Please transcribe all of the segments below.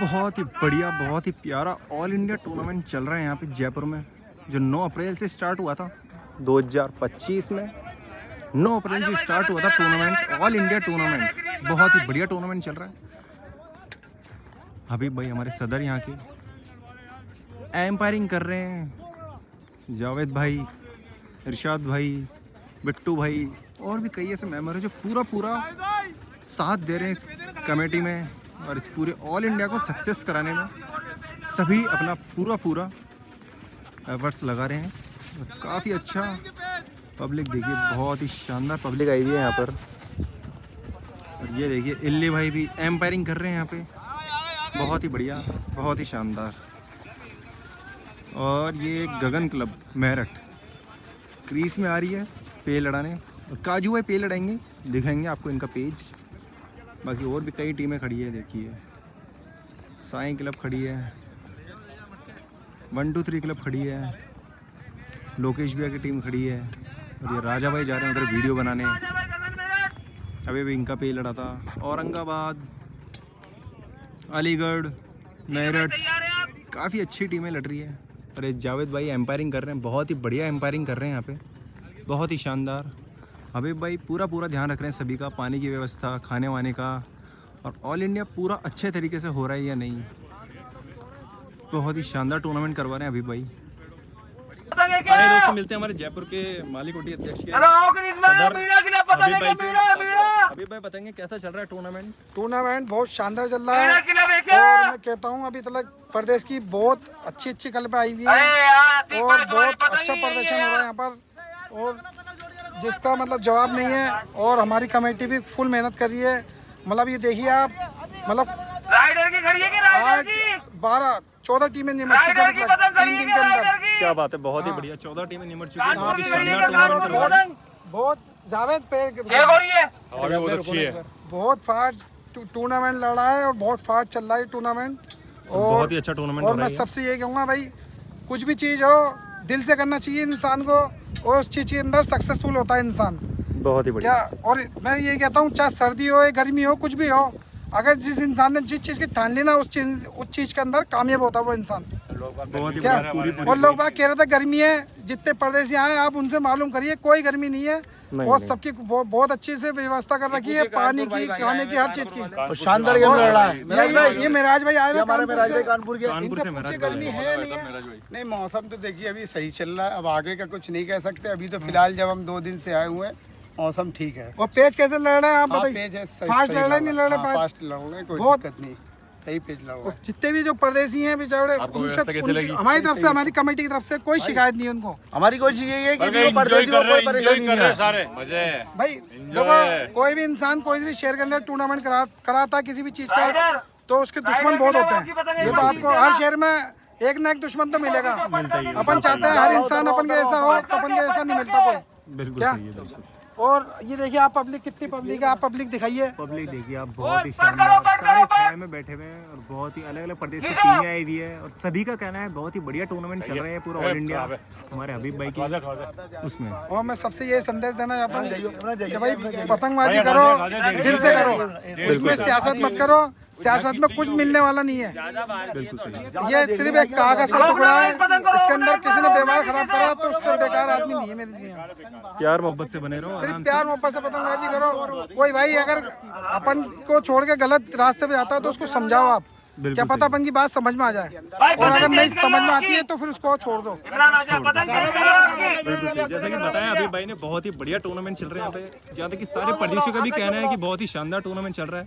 बहुत ही बढ़िया, बहुत ही प्यारा ऑल इंडिया टूर्नामेंट चल रहा है यहाँ पे जयपुर में, जो 9 अप्रैल से स्टार्ट हुआ था 2025 में। 9 अप्रैल से स्टार्ट हुआ था टूर्नामेंट, ऑल इंडिया टूर्नामेंट। बहुत ही बढ़िया टूर्नामेंट चल रहा है। हबीब भाई हमारे सदर यहाँ के एम्पायरिंग कर रहे हैं, जावेद भाई, इरशाद भाई, बिट्टू भाई और भी कई ऐसे मेंबर हैं जो पूरा साथ दे रहे हैं इस कमेटी में और इस पूरे ऑल इंडिया को सक्सेस कराने में सभी अपना पूरा एफर्ट्स लगा रहे हैं। काफ़ी अच्छा पब्लिक, देखिए बहुत ही शानदार पब्लिक आई हुई है यहाँ पर। और ये देखिए इल्ली भाई भी एम्पायरिंग कर रहे हैं यहाँ पे, बहुत ही बढ़िया, बहुत ही शानदार। और ये गगन क्लब मेरठ क्रीज में आ रही है पे लड़ाने, और काजू भाई पे लड़ाएंगे, दिखाएंगे आपको इनका पेज। बाकी और भी कई टीमें खड़ी है, देखिए साईं क्लब खड़ी है, 1 2 3 क्लब खड़ी है, लोकेश भैया की टीम खड़ी है, और ये राजा भाई जा रहे हैं उधर वीडियो बनाने। अभी भी इनका पे लड़ा था। औरंगाबाद, अलीगढ़, मेरठ, काफ़ी अच्छी टीमें लड़ रही है। और ये जावेद भाई एम्पायरिंग कर रहे हैं, बहुत ही बढ़िया एम्पायरिंग कर रहे हैं यहाँ पे, बहुत ही शानदार। हबीब भाई पूरा ध्यान रख रहे हैं सभी का, पानी की व्यवस्था, खाने वाने का, और ऑल इंडिया पूरा अच्छे तरीके से हो रहा है या नहीं। बहुत ही शानदार टूर्नामेंट करवा रहे हैं हबीब भाई। दोस्तों मिलते हैं हमारे जयपुर के माली कोठी अध्यक्ष के सदर हबीब भाई से। हबीब भाई बताएंगे कैसा चल रहा है टूर्नामेंट? टूर्नामेंट बहुत शानदार चल रहा है और मैं कहता हूँ अभी तक प्रदेश की बहुत अच्छी क्लब आई हुई है और बहुत अच्छा प्रदर्शन हो रहा है यहाँ पर, और जिसका मतलब जवाब नहीं है। और हमारी कमेटी भी फुल मेहनत कर रही है। मतलब ये देखिए आप, मतलब 12-14 टीमें निमट चुकी हैं 3 दिन के अंदर। क्या बात है, बहुत ही बढ़िया, 14 टीमें निमट चुकी हैं। बहुत ही शानदार टूर्नामेंट करवा रहे हैं। बहुत जावेद पे बहुत अच्छी है, बहुत फास्ट टूर्नामेंट लड़ा है और बहुत फास्ट चल रहा है टूर्नामेंट, और बहुत ही अच्छा टूर्नामेंट। और मैं सबसे ये कहूँगा भाई, कुछ भी चीज़ हो दिल से करना चाहिए इंसान को, और उस चीज़ के अंदर सक्सेसफुल होता है इंसान। बहुत ही बढ़िया। क्या, और मैं ये कहता हूँ चाहे सर्दी हो या गर्मी हो, कुछ भी हो, अगर जिस इंसान ने जिस चीज़ की ठान ली ना, उस चीज़ के अंदर कामयाब होता है वो इंसान। क्या, और लोग बात कह रहे थे गर्मी है, जितने परदेसी आए आप उनसे मालूम करिए, कोई गर्मी नहीं है। बहुत सबकी बहुत अच्छी से व्यवस्था कर रखी है, पानी की, खाने की, हर चीज की। शानदार गेम लड़ रहा है। ये मेराज भाई आए, हमारे मेराज भाई कानपुर के। इनसे गर्मी है नहीं, मौसम तो देखिए अभी सही चल रहा है। अब आगे का कुछ नहीं कह सकते। अभी तो फिलहाल जब हम 2 दिन से आए हुए हैं, मौसम ठीक है। और पेज कैसे लड़ रहे हैं आप बताइए? पेज है, फास्ट लड़ रहे हैं, नहीं लड़ रहे? फास्ट लड़ोगे, कोई दिक्कत नहीं, सही पेज लड़ोगे। जितने भी जो परदेसी हैं बेचारे, हमारी तरफ से, हमारी कमेटी की तरफ से कोई शिकायत नहीं है उनको। हमारी कोशिश यही है कि परदेसी को कोई परेशानी नहीं है। सारे मजे भाई देखो, कोई भी इंसान कोई भी शहर के अंदर टूर्नामेंट कराता है किसी भी चीज का, तो उसके दुश्मन बहुत होते हैं। ये तो आपको हर शहर में एक ना एक दुश्मन तो मिलेगा। अपन चाहते हैं हर इंसान अपन के ऐसा हो, तो अपन के ऐसा नहीं मिलता कोई। क्या, और ये देखिए आप पब्लिक, कितनी पब्लिक है, आप पब्लिक दिखाइए। पब्लिक देखिए आप, बहुत ही शानदार, सारे छाया में बैठे हुए हैं, और बहुत ही अलग अलग प्रदेश से टीमें आई हुई है, और सभी का कहना है बहुत ही बढ़िया टूर्नामेंट चल रहा है पूरा ऑल इंडिया हमारे हबीब भाई की उसमें। और मैं सबसे ये संदेश देना चाहता हूँ कि भाई पतंगबाजी करो, दिल से करो, उसमें सियासत मत करो। सियासत में कुछ मिलने वाला नहीं है, ये सिर्फ एक कागज का टुकड़ा है। इसके अंदर किसी ने व्यवहार खराब करा तो उससे बेकार आदमी नहीं है मेरे लिए। प्यार मोहब्बत से बने रहो, सिर्फ प्यार मोहब्बत से पतंगबाजी करो। कोई भाई अगर अपन को छोड़ के गलत रास्ते पे जाता है तो उसको समझाओ आप, क्या पता अपन की बात समझ में आ जाए, और अगर नहीं समझ में आती है तो फिर उसको छोड़ दो। जैसा कि बताया अभी भाई ने, बहुत ही बढ़िया टूर्नामेंट चल रहे हैं यहाँ पे। जहाँ तक कि सारे परदेशियों का भी कहना है कि बहुत ही शानदार टूर्नामेंट चल रहा है।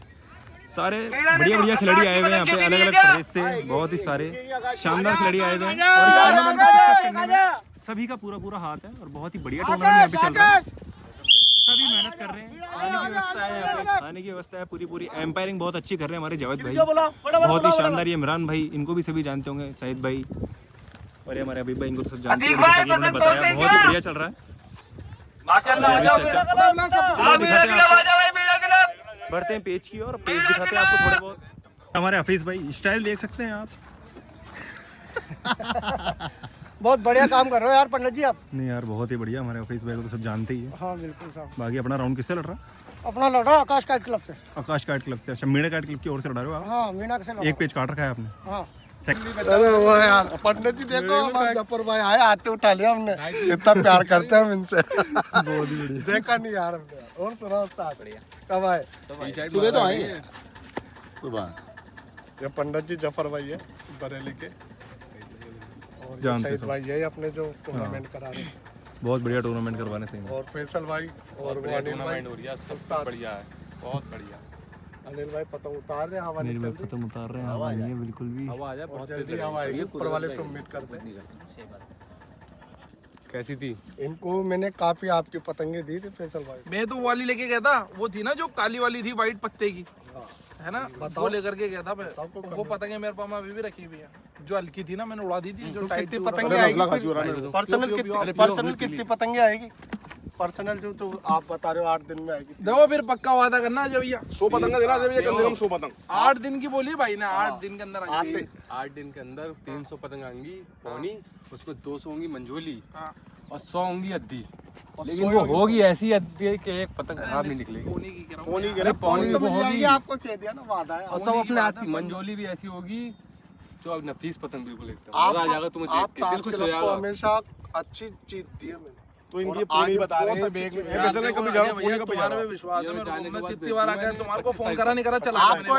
सारे बढ़िया खिलाड़ी आए हुए हैं यहाँ पे, अलग अलग प्रदेश से बहुत ही सारे शानदार खिलाड़ी आए हुए हैं, और इस टूर्नामेंट को सक्सेस करने में सभी का पूरा हाथ है, और बहुत ही बढ़िया टूर्नामेंट यहाँ पे चल रहा है। सभी मेहनत कर रहे हैं, खाने की व्यवस्था है यहाँ पे, खाने की व्यवस्था है पूरी। एम्पायरिंग बहुत अच्छी कर रहे हैं हमारे जावेद भाई, बहुत ही शानदार। ये इमरान भाई, इनको भी सभी जानते होंगे, सईद भाई, और ये हमारे अबीब भाई, इनको सब जानते हैं, उन्होंने बताया बहुत ही बढ़िया चल रहा है। बढ़ते हैं पेज की और पेज दिखाते हैं आपको थोड़े बहुत। हमारे हफीज भाई स्टाइल देख सकते हैं आप। बहुत बढ़िया काम कर रहे हो यार पंडित जी आप। नहीं यार बहुत ही बढ़िया, हमारे ऑफिस भाई को तो सब जानते ही है। हाँ बिल्कुल साहब। बाकी अपना राउंड किससे लड़ रहा? अपना लड़ रहा आकाश काट क्लब से। आकाश काट क्लब से। अच्छा, मीणा काट क्लब की ओर से लड़ा रहे हो आप? हाँ मीना से लड़ एक पेज काट रखा है आपने? हाँ। अरे वाह यार पंडित जी देखो हमारे जफर भाई आए, आते उठा लिया हमने, इतना प्यार करते हैं हम इनसे। देखा नहीं यार हमने। और सुना उस्ताद कब आए? सुबह तो आए हैं। सुबह। ये पंडित जी जफर भाई है बरेली के, और ये जानते सईद सब। भाई है अपने जो टूर्नामेंट करा रहे हैं, बहुत बढ़िया टूर्नामेंट करवाने से। और फैसल भाई और वो अनिल भाई उस्ताद। बढ़िया है, बहुत बढ़िया। अनिल भाई पतंग उतार रहे हैं, हवा नहीं चल रही, खत्म उतार रहे हैं, हवा नहीं है बिल्कुल भी। हवा आ जाए और जल्दी हवा आएगी, ऊपर वाले से उम्मीद करते हैं। कैसी थी? इनको मैंने काफी आपकी पतंगे दी थी फैसल भाई। मैं तो वो वाली लेके गया था, वो थी ना जो काली वाली थी वाइट पत्ते की, है ना, वो लेकर के गया था मैं। वो पतंगे मेरे पास में अभी भी रखी हुई है, जो हल्की थी ना मैंने उड़ा दी थी। जो टाइट कितनी पतंगे आएगी? पर्सनल कितनी पतंगे आएगी? पर्सनल जो आप बता रहे हो 8 दिन में आएगी। देखो फिर पक्का वादा करना जब भैया 100 पतंग देना, कम से कम 100 पतंग। 8 दिन की बोली भाई ने, 8 दिन के अंदर आएगी। 8 दिन के अंदर 300 पतंग आएंगी पौनी, उसमें 200 होंगी मंझोली और 100 होंगी अद्दी। लेकिन वो होगी ऐसी अद्दी है कि एक पतंग खराब नहीं निकलेगी। पोनी की कह रहा हूँ। पौनी तो वो मिल जाएगी, होगी आपको कह दिया ना वादा है। और सब अपने हाथ की। मंझोली भी ऐसी होगी जो अब नफीस पतंग बिल्कुल एकदम मजा आ जाएगा तुम्हें देख के, दिल खुश हो जाएगा। हमेशा अच्छी चीज दी है मैंने। तो इनकी पूरी बता रहे हैं बैग में। वैसे मैं कभी जाऊं पूरी कभी तुम्हारे पे विश्वास है, मैं कितनी बार आ गया तुम्हारे को फोन करा नहीं करा चला आपको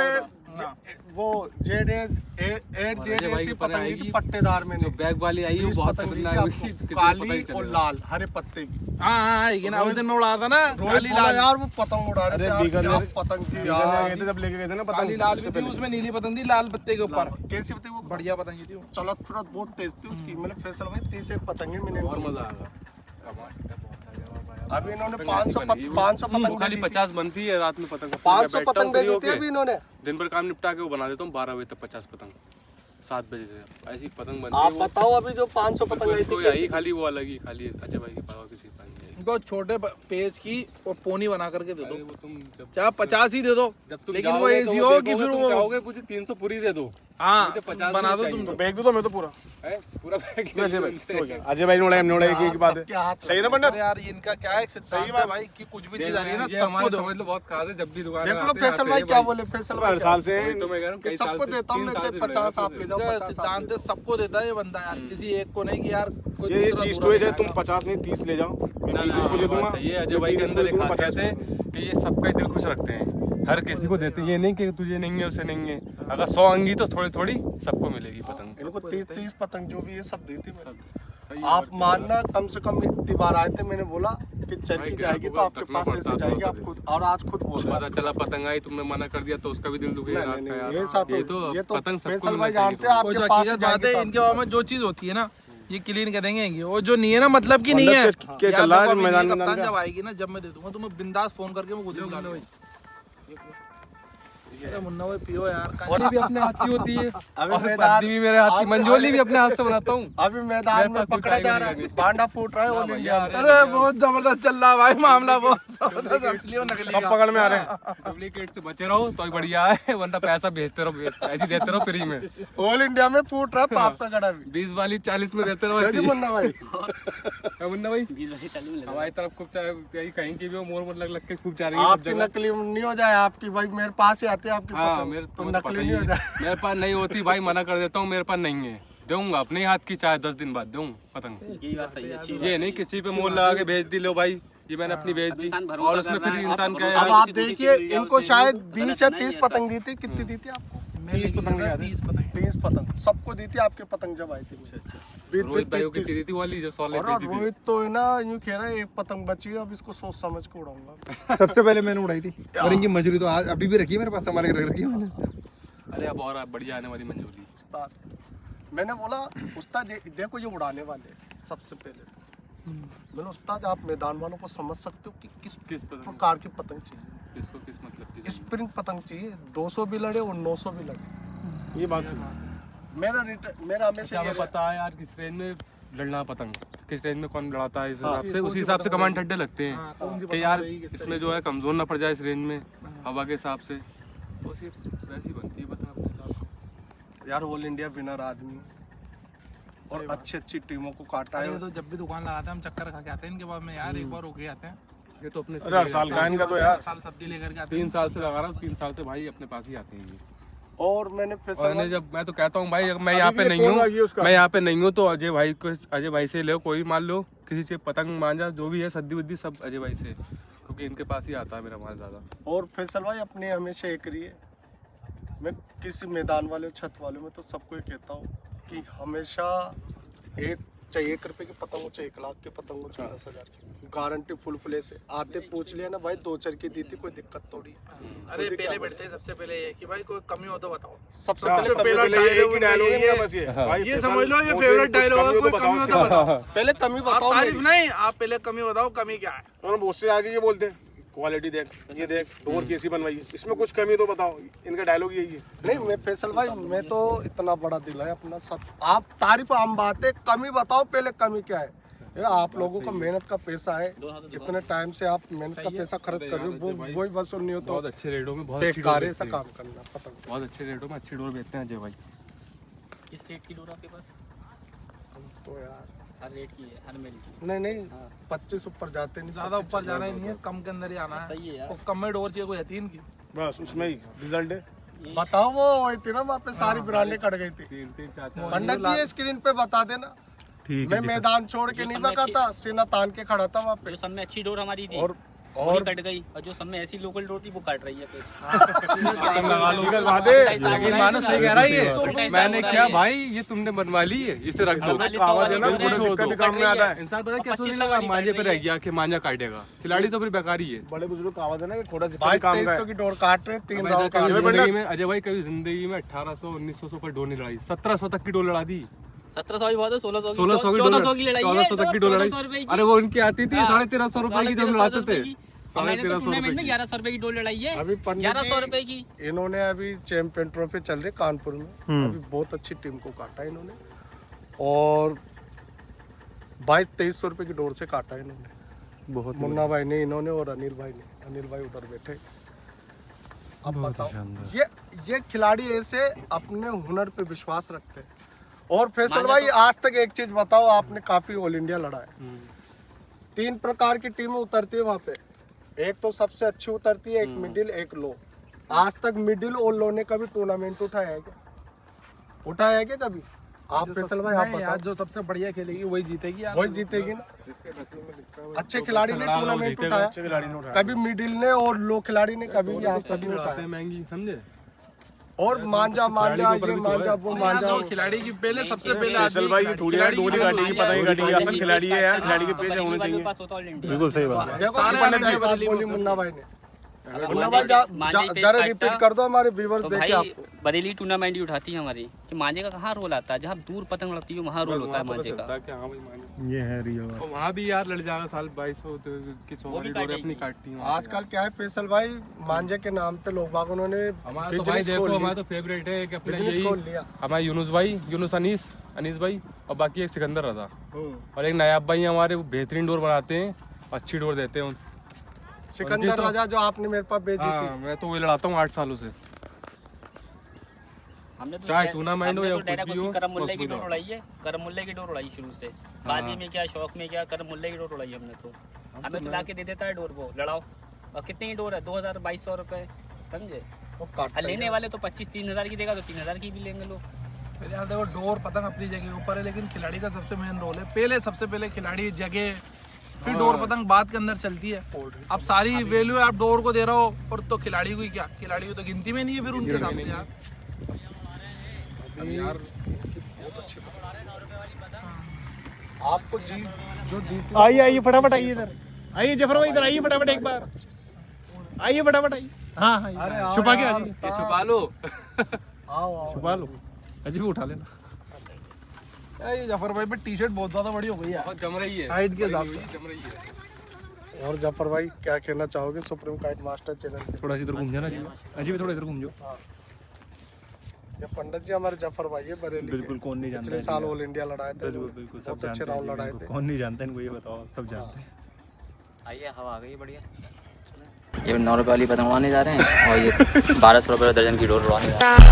वो जेड ऐसी पतंग दी थी पट्टेदार में जो बैग वाली आई है वो बहुत खतरनाक हुई, किसी को पता काली नहीं और चलेगा। लाल हरे पत्ते की। हाँ ये ना उस दिन मैं उड़ा था ना काली लाल। यार वो पतंग उड़ा रहे थे यार, क्या पतंग थी यार। गए थे जब लेके गए थे ना पतंग। काली लाल भी थी, उसमें नीली पतंग थी लाल पत्ते के ऊपर। कैसी थी वो? बढ़िया पतंग थी वो। चलत फिरत बहुत तेज थी उसकी। मैंने फैसल भाई 30 एक पतंगे मैंने और मजा आएगा। कमाल है, बहुत आ गया। अभी इन्होंने 500 पतंग खाली 50 बनती है रात में पतंग। 500 पतंग दे दी थी अभी इन्होंने। दिन भर काम निपटा के वो बना देता हूँ 12 बजे तक 50 पतंग, 7 बजे से ऐसी पतंग बनती है। आप बताओ अभी जो 500 पतंग आई थी आई खाली वो अलग ही, खाली अजय भाई के पास किसी के पास नहीं आई। उनको छोटे पेज की और पोनी बना करके दे दो, अरे वो तुम जब चाहे 50 ही दे दो, जब तुम लेकिन वो जाओगे ऐसी तो हो कि देखोगे, फिर तुम वो कहोगे मुझे 300 पूरी दे दो। हाँ मुझे 50 बना दो चाहिए। तुम तो। बैग दो तो मैं तो पूरा। है पूरा बैग अजय भाई ने उड़ाया, हमने उड़ाया, एक बात है। सही ना पंडित? अरे यार इनका क्या है सिद्धांत है भाई कि कुछ भी चीज आ रही है ना सबको दो। समझ लो बहुत खास है, जब भी दुकान देख लो फैसल भाई क्या बोले। फैसल भाई हर साल से तो मैं कह रहा हूँ कई साल सबको से, देता हूँ 3 मैं, साल से 50 आप ले जाओ, जो 50 आप सिद्धांत है सबको देता है ये बंदा यार, किसी एक को नहीं कि यार कोई ये दूसरा चीज बुरा तो है, नहीं चाहे तुम आएगा। 50 नहीं 30 ले जाओ, मैं ना, 30 को दे दूंगा। सही है। अजय भाई के अंदर एक खासियत है कि ये सबका दिल खुश रखते हैं, हर किसी को देते हैं। ये नहीं कि तुझे नहीं है उसे नहीं है। अगर 100 आएंगी तो थोड़ी थोड़ी सबको मिलेगी पतंग। इनको 30 पतंग जो भी है सब दी थी मैंने। सब सही है। आप मानना कम से कम इतनी बार आए थे, मैंने बोला कि चल भाई की ग्राहक जाएगी को तो आपके रखना पास ऐसे पड़ता जाएगी, था आप खुद और आज खुद बोल रहे पता चला पतंग आई, तुमने मना कर दिया तो उसका भी दिल दुखेगा। नहीं, नहीं, यार, ये साथ ये तो तो पतंग सबको फैसल मिलना भाई चाहिए जानते हैं वो जो आपके पास हकीकत बात जाएगी है तो इनके बारे में जो चीज होती है ना ये क्लीन कर देंगे इनकी, वो जो नहीं है ना मतलब की नहीं है। क्या चल रहा है मैदान में? कप्तान जब आएगी ना जब मैं दे दूंगा तुम्हें बिंदास फोन करके मैं खुद ही बुला लूंगा। अरे मुन्ना भाई पियो यार। और भी अपने हाथ की होती है अभी और मैदान- पत्ती भी मेरे हाथ की, मंजोली भी अपने हाथ से बनाता हूँ। अभी मैदान में पकड़ा जा रहा है, बांडा फूट रहा है ऑल इंडिया में। अरे बहुत जबरदस्त चल रहा है भाई मामला, बहुत जबरदस्त असली और नकली सब का। पकड़ में आ रहे हैं। डुप्लीकेट से बचे रहो तो ही बढ़िया है, वरना पैसा भेजते रहो, ऐसे देते रहो फ्री में। ऑल इंडिया में फूट रहा है पाप का गड़ा भी। 20 वाली 40 में देते रहो कैसे ऐसे। मुन्ना भाई? मुन्ना भाई हमारी तरफ खूब चाहे कहीं की भी हो, मोर लग लग के खूब जा रही है सब आपकी जगह। नकली नहीं हो जाए आपकी भाई, मेरे पास ही आते हैं आपकी हाँ पतंग, मेरे तो तुम्हें तो पता नकली ही नहीं हो है। जाए। मेरे पास नहीं होती भाई, मना कर देता हूँ, मेरे पास नहीं है, दूंगा अपने ही हाथ की, चाहे 10 दिन बाद दूं पतंग। ये नहीं किसी पे मोल लगा के भेज दी, लो भाई ये मैंने अपनी भेज दी और उसमें फिर इंसान कहे अब आप देखिए इनको शायद 20 या 30 पतंग दी थी। कितनी दी थी आपको? 30 पतंग 30 पतंग सबको दी थी आपके पतंग जब आई थी। रोहित भाई की दी थी वाली जो 100 और लेती थी। रोहित तो है ना यूं कह रहा है एक पतंग बची है, अब इसको सोच समझ के उड़ाऊंगा। सबसे पहले मैंने उड़ाई थी और इनकी मजूरी तो आज अभी भी रखी है मेरे पास, संभाल के रख रखी है मैंने। अरे अब और बढ़िया आने वाली मंजूरी। उस्ताद मैंने बोला उस्ताद देखो ये उड़ाने वाले हैं। सबसे पहले तो मैंने उस्ताद आप मैदान वालों को समझ सकते हो कि किस किस पतंग प्रकार की पतंग चाहिए। किसको किस मतलब की स्प्रिंग पतंग चाहिए, 200 भी लड़े और 900 भी लड़े। ये बात सही। मेरा हमेशा हमें पता है यार किस रेंज में लड़ना पतंग, किस रेंज में कौन लड़ाता है, इस हिसाब से उसी हिसाब से कमांड ठड्डे लगते हैं कि यार इसमें जो है कमजोर ना पड़ जाए इस रेंज में हवा के हिसाब से, तो सिर्फ वैसी बनती है पतंग अपने हिसाब से। यार ऑल इंडिया विनर आदमी और अच्छी अच्छी टीमों को काटा है। अरे तो जब भी दुकान लगाते हैं हम चक्कर खा के आते हैं इनके बाद में यार, एक बार होके आते हैं। ये तो अपने अरे हर साल का इनका तो यार साल सब्जी लेकर के आते 3 साल से लगा रहा हूँ, 3 साल से भाई अपने पास ही आते हैं ये। और मैंने और फैसल इन्हें जब मैं तो कहता हूँ भाई मैं यहाँ अभी पे भी नहीं कौन हूँ, लगी है उसका? मैं यहाँ पे नहीं हूँ तो अजय भाई से लो, कोई मान लो किसी से पतंग मांझा जो भी है सद्दी वद्दी सब अजय भाई से, क्योंकि इनके पास ही आता है मेरा माल ज़्यादा। और फैसल भाई अपने हमेशा एक रही है, मैं किसी मैदान वाले छत वाले में तो सबको ये कहता हूँ कि हमेशा चाहे 1 रुपए की पतंग हो, चाहे 1 लाख की पतंग हो, चाहे 10,000 की, गारंटी फुल प्ले से आते पूछ लिया ना भाई 2 चरखी दी थी, कोई दिक्कत थोड़ी। अरे पहले बैठते सबसे पहले ये कि भाई कोई कमी हो तो बताओ। सबसे हाँ, पहले सबसे पहले एक ही डायलॉग है मेरा बस ये भाई, ये फैसल समझ लो ये मुझे फेवरेट कुछ डायलॉग कमी है, हो कोई तो कमी हो बताओ तो बताओ। पहले कमी आप बताओ तारीफ मेरी। नहीं, आप पहले कमी बताओ, कमी क्या है। उन्होंने बहुत से आगे ये बोलते हैं क्वालिटी देख, ये देख, डोर कैसी बनवाई है, इसमें कुछ कमी तो बताओ, इनका डायलॉग यही है। नहीं मैं फैसल भाई, मैं तो इतना बड़ा दिल है अपना, सब आप तारीफ आम बात है, कमी बताओ पहले कमी क्या है। ये आप लोगों का मेहनत का पैसा है, इतने टाइम से आप मेहनत का पैसा खर्च कर रहे हो, वही वसूल नहीं हो तो बहुत अच्छे रेटों में बहुत अच्छी बेकार डोर है ऐसा बेचते काम हैं। करना। पता नहीं बहुत अच्छे रेटों में अच्छी डोर बेचते हैं अजय भाई। किस रेट की डोर आपके पास? तो यार हर रेट की है, हर मेल की। नहीं 25 ऊपर जाते नहीं, ज्यादा ऊपर जाना ही नहीं है, कम के अंदर ही आना है। सही है यार। और कम में डोर चाहिए कोई है इनकी। बस उसमें ही रिजल्ट है। बताओ वो हुई थी ना वहाँ पे सारी ब्रांडें कट गई थी। 3 4 पंडित जी ये स्क्रीन पे बता देना, ठीक मैं है। मैदान छोड़ के नहीं भगाता, सीना तान के खड़ा था वहाँ पे। जो सब में अच्छी डोर हमारी थी और और कट गई, और जो सब में ऐसी लोकल डोर थी वो काट रही है फिर। लगा लो लेकिन मानो सही कह रहा है ये, मैंने क्या भाई ये तुमने बनवा ली है, इसे रख दो। कहावत है ना, बिल्कुल थोड़ा छोड़ दो। दिक्कत काम में आता है। इंसान पता है क्या सोचने लगा, मांझे पे रह गया कि मांझा काटेगा, खिलाड़ी तो फिर बेकार ही है। बड़े बुजुर्ग कहावत है ना कि थोड़ा सा काम का 2200 की डोर काट रहे, 3 राउंड कभी काट जिंदगी में अजय भाई कभी जिंदगी में 1800 1900 पर डोर नहीं लड़ाई, 1700 तक की डोर लड़ा दी। 1700 भी बहुत है, 1600 की 1600 की 1400 की लड़ाई है, 1400 तक की डोर 1400 रुपए लड़ाई। की। अरे वो उनकी आती थी 1350 रुपए की, जब लड़ाते थे और मैंने तो 1350 टूर्नामेंट रुपए में की। 1100 रुपए की डोर लड़ाई है। अभी पंडित 1100 जी, रुपए की। इन्होंने अभी चैंपियन ट्रॉफी चल रही कानपुर में, अभी बहुत अच्छी टीम को काटा इन्होंने, और 2200 रुपए की डोर से काटा इन्होंने। बहुत मुन्ना भाई ने, इन्होंने, और अनिल भाई उधर बैठे। अब बताओ ये खिलाड़ी ऐसे अपने हुनर पे विश्वास रखते हैं। और फैसल भाई आज तक एक चीज बताओ, आपने काफी ऑल इंडिया लड़ा है, 3 प्रकार की टीमें उतरती है वहाँ पे, एक तो सबसे अच्छी उतरती है, एक मिडिल, एक लो। आज तक मिडिल और लो ने कभी टूर्नामेंट उठाया है क्या? उठाया है क्या कभी? आप फैसल भाई आप नहीं यार, बताओ। जो सबसे बढ़िया खेलेगी वही जीतेगी यार। वही जीतेगी ना। अच्छे खिलाड़ी ने टूर्नामेंट उठाया, खिलाड़ी ने उठाया। कभी मिडिल ने और लो खिलाड़ी ने कभी भी आज तक नहीं लड़ाते हैं उठाया। महंगी, समझे? और मांझा ये मांझा वो मांझा जो खिलाड़ी की पहले सबसे पहले फैसल भाई ये थोड़ी यार डोरी काटेगी, पता ही काटेगी, असल खिलाड़ी है यार, खिलाड़ी के पेज होने वालों चाहिए। के पास होता है ऑल इंडिया। बिल्कुल सही बात है। देखो सारे पंडित अलग जी बात अलग बोली होते मुन्ना भाई ने। अगर मुन्ना मांझे भाई मांझे पे जरा काटता, रिपीट कर दो, हमारे व्यूअर्स तो देखे भाई आपको। बरेली टूर्नामेंट ही उठाती है हमारी कि मांझे का कहाँ रोल आता है, जहाँ दूर पतंग लड़ती है वहाँ रोल होता है मांझे का। हाँ भाई मांझे। ये है रियल तो वहाँ भी यार लड़ जाएगा साल 2200 की 100 वो भी वाली डोरें काटेगी। अपनी काटती हैं। आजकल क्या है फैसल भाई, मांझे के नाम पे लोग बाग उन्होंने हमारा तो भाई बिजनेस देखो, खोल हमारा लिया, तो फेवरेट है कि अपना बिजनेस यही खोल लिया। हमारा यूनुस भाई, यूनुस अनीस भाई, और बाकी एक सिकंदर रजा, और एक नायाब भाई हमारे, वो बेहतरीन डोर बनाते हैं, अच्छी डोर देते हैं। सिकंदर राजा जो आपने मेरे पास भेजी हाँ, थी, मैं तो वही लड़ाता हूँ 8 सालों से। हमने तो चाहे टूर्नामेंट हो या डायरेक्ट कुछ भी उसकी हो, करम मुल्ले बस की बुलाओ। डोर उड़ाई है, करम मुल्ले की डोर उड़ाई शुरू से। बाजी में क्या, शौक में क्या, करम मुल्ले की डोर उड़ाई हमने तो। हमें तो लाके दे देता है डोर, वो लड़ाओ। और कितनी की डोर है? 2000 2200 रुपए, समझे? वो काटता और ही लेने है। वाले तो 25-3000 की देगा तो 3000 की भी लेंगे लोग। फिर यार देखो, डोर पतंग अपनी जगह ऊपर है, लेकिन खिलाड़ी का सबसे मेन रोल है। पहले सबसे पहले खिलाड़ी जगह, फिर डोर पतंग बाद के अंदर चलती है। अब सारी वैल्यू आप डोर को दे रहे हो, और तो खिलाड़ी को ही क्या, खिलाड़ी को तो गिनती में नहीं है फिर उनके हिसाब से यार। आपको जीत जो दी थी, आइए फटाफट आइए इधर, आइए जफर भाई इधर आइए फटाफट एक बार, आइए फटाफट आइए। हाँ हाँ अरे आओ छुपा के यार, आइए, ये छुपा लो। आओ आओ। छुपा लो, अजी भी उठा लेना। यार ये जफर भाई पे टी शर्ट बहुत ज्यादा बड़ी हो गई है बहुत जम रही है, हाइट के हिसाब से। जम रही है। और जफर भाई क्या कहना चाहोगे सुप्रीम काइट मास्टर चैनल पे? थोड़ा सा इधर घूम जाना चाहिए, अजी भी थोड़ा इधर घूम जाओ। ये पंडित जी हमारे जफर भाई है बरेली के। बिल्कुल, कौन नहीं जानता पिछले है साल इनको। ऑल इंडिया लड़ाए थे, बिल्कुल बिल्कुल, सब बहुत अच्छे जानते हैं राउंड जी लड़ाए इनको। थे। कौन नहीं जानता इनको, ये बताओ, सब जानते हैं। आइए, हवा आ गई बढ़िया। ये 9 रुपये वाली पतंग उड़ाने जा रहे हैं, और ये 1200 रुपये दर्जन की डोर उड़ाने जा रहे हैं।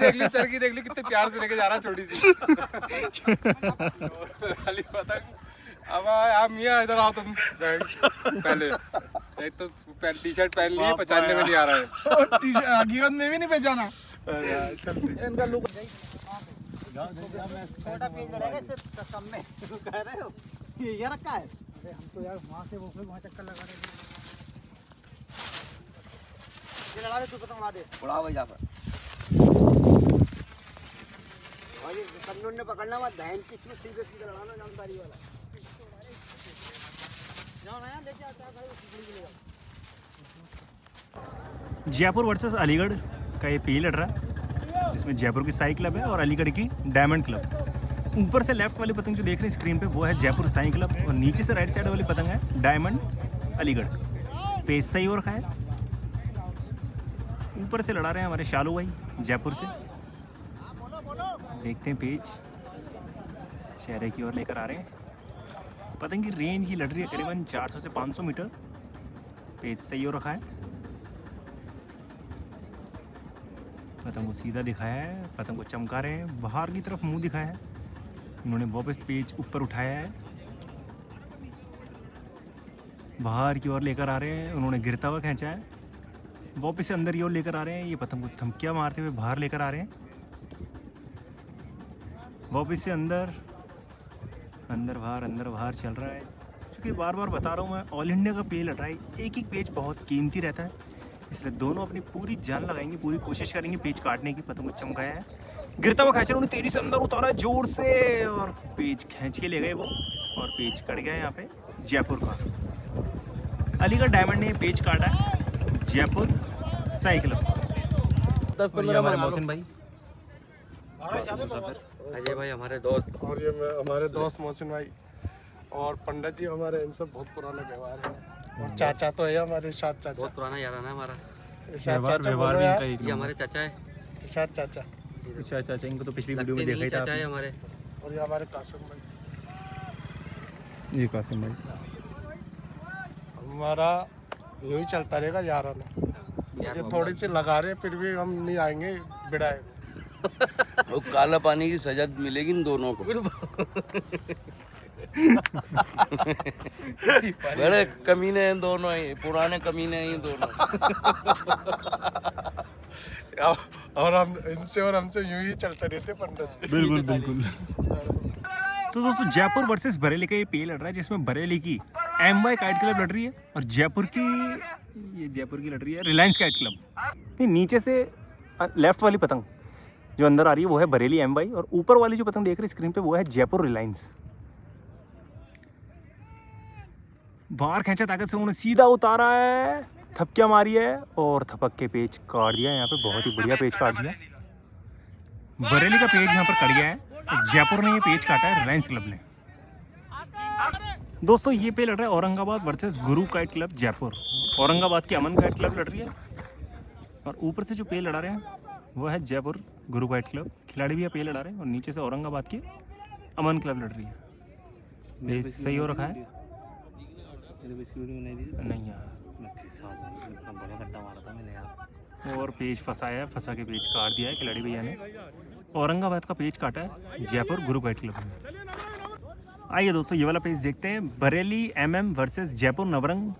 देख ली चरखी देख ली कितने प्यार से लेके जा रहा है छोटी सी। खाली पतंग। अब आप मियाँ इधर आओ तुम पहले। एक तो टी शर्ट पहन ली, पहचानने में नहीं आ रहा है। हकीकत में भी नहीं पहचाना। इनका लुक छोटा पेज लड़ेगा इससे कम में कह रहे हो ये रखा है। अरे हम तो यार वहाँ से वो फिर वहाँ चक्कर लगा रहे थे। ये लड़ा दे, तू पतंग उड़ा दे। उड़ा भाई जा पर भाई कन्नून ने पकड़ना मत, बहन की क्यों सीधे सीधे लड़ाना जानकारी वाला। जाओ ना यार लेके आता है भाई उसकी। जयपुर वर्सेस अलीगढ़ का ये पी लड़ रहा है, इसमें जयपुर की साई क्लब है और अलीगढ़ की डायमंड क्लब। ऊपर से लेफ्ट वाली पतंग जो देख रहे हैं स्क्रीन पे वो है जयपुर साई क्लब और नीचे से राइट साइड वाली पतंग है डायमंड अलीगढ़। पेज सही हो रखा है। ऊपर से लड़ा रहे हैं हमारे शालू भाई जयपुर से। देखते हैं पेज शहरे की ओर लेकर आ रहे हैं। पतंग की रेंज ही लड़ रही है करीबन 400 से 500 मीटर। पेज सही हो रखा है। पतंग को सीधा दिखाया है, पतंग को चमका रहे हैं, बाहर की तरफ मुंह दिखाया है। इन्होंने वापस पेज ऊपर उठाया है, बाहर की ओर लेकर आ रहे हैं। उन्होंने गिरता हुआ खींचा है, वापस से अंदर की ओर लेकर आ रहे हैं। ये पतंग को थमकियाँ मारते हुए बाहर लेकर आ रहे हैं, वापस से अंदर अंदर बाहर चल रहा है। क्योंकि बार बार बता रहा हूँ मैं, ऑल इंडिया का पेज लड़ रहा है, एक एक पेज बहुत कीमती रहता है, इसलिए दोनों अपनी पूरी जान लगाएंगे, पूरी कोशिश करेंगे पेज काटने की। पतंग को चमकाया है, गिरता हुआ खींचा, उन्होंने तेजी से अंदर उतारा है जोर से और पेज खींच के ले गए वो और पेज कट गया यहाँ पे जयपुर का। अलीगढ़ डायमंड ने पेज काटा है जयपुर साई क्लब। 10-15 हमारे मोहसिन भाई, अजय भाई हमारे दोस्त, और ये हमारे दोस्त मोहसिन भाई और पंडित जी हमारे, इनसे बहुत पुराना व्यवहार है। और चाचा तो है हमारे इरशाद चाचा, बहुत पुराना याराना है हमारा। इरशाद चाचा व्यवहार भी इनका एक ये हमारे चाचा है। इरशाद चाचा अच्छा इनको तो पिछली वीडियो में लगते देखा नहीं ही था चाचा है आपने। हमारे। और ये हमारे कासिम भाई। ये कासिम भाई हमारा यूँ ही चलता रहेगा याराना। ये थोड़ी सी लगा रहे फिर भी हम नहीं आएंगे बिड़ाए। वो काला पानी की सजा मिलेगी इन दोनों को। बड़े कमीने हैं दोनों, ही पुराने कमीने हैं ये दोनों। और हम इनसे और हमसे यूं ही चलते रहते पंडित। बिल्कुल। तो दोस्तों जयपुर वर्सेस बरेली का ये पेल लड़ रहा है, जिसमें बरेली की MY काइट क्लब लड़ रही है और जयपुर की लड़ रही है रिलायंस काइट क्लब। नीचे से लेफ्ट वाली पतंग जो अंदर आ रही है वो है बरेली MY और ऊपर वाली जो पतंग देख रही है स्क्रीन पे वो है जयपुर रिलायंस। बाहर खींचा ताकत से उन्होंने सीधा उतारा है, थपकियाँ मारी है और थपक के पेज काट दिया। यहाँ पे बहुत ही बढ़िया पेज काट दिया। बरेली का पेज यहाँ पर कट गया है और जयपुर ने ये पेज काटा है रिलायंस क्लब ने। दोस्तों ये पे लड़ रहा है औरंगाबाद वर्सेस गुरु काइट क्लब जयपुर। औरंगाबाद की अमन काइट क्लब लड़ रही है और ऊपर से जो पे लड़ा रहे हैं वो है जयपुर गुरु काइट क्लब। खिलाड़ी भी ये पे लड़ा रहे हैं और नीचे से औरंगाबाद की अमन क्लब लड़ रही है। पेज सही हो रखा है नहीं यार, और पेज फंसाया है, फंसा के पेज काट दिया है खिलाड़ी भैया ने। औरंगाबाद का पेज काटा है जयपुर गुरु काइट क्लब ने। आइए दोस्तों ये वाला पेज देखते हैं। बरेली MM वर्सेस जयपुर नवरंग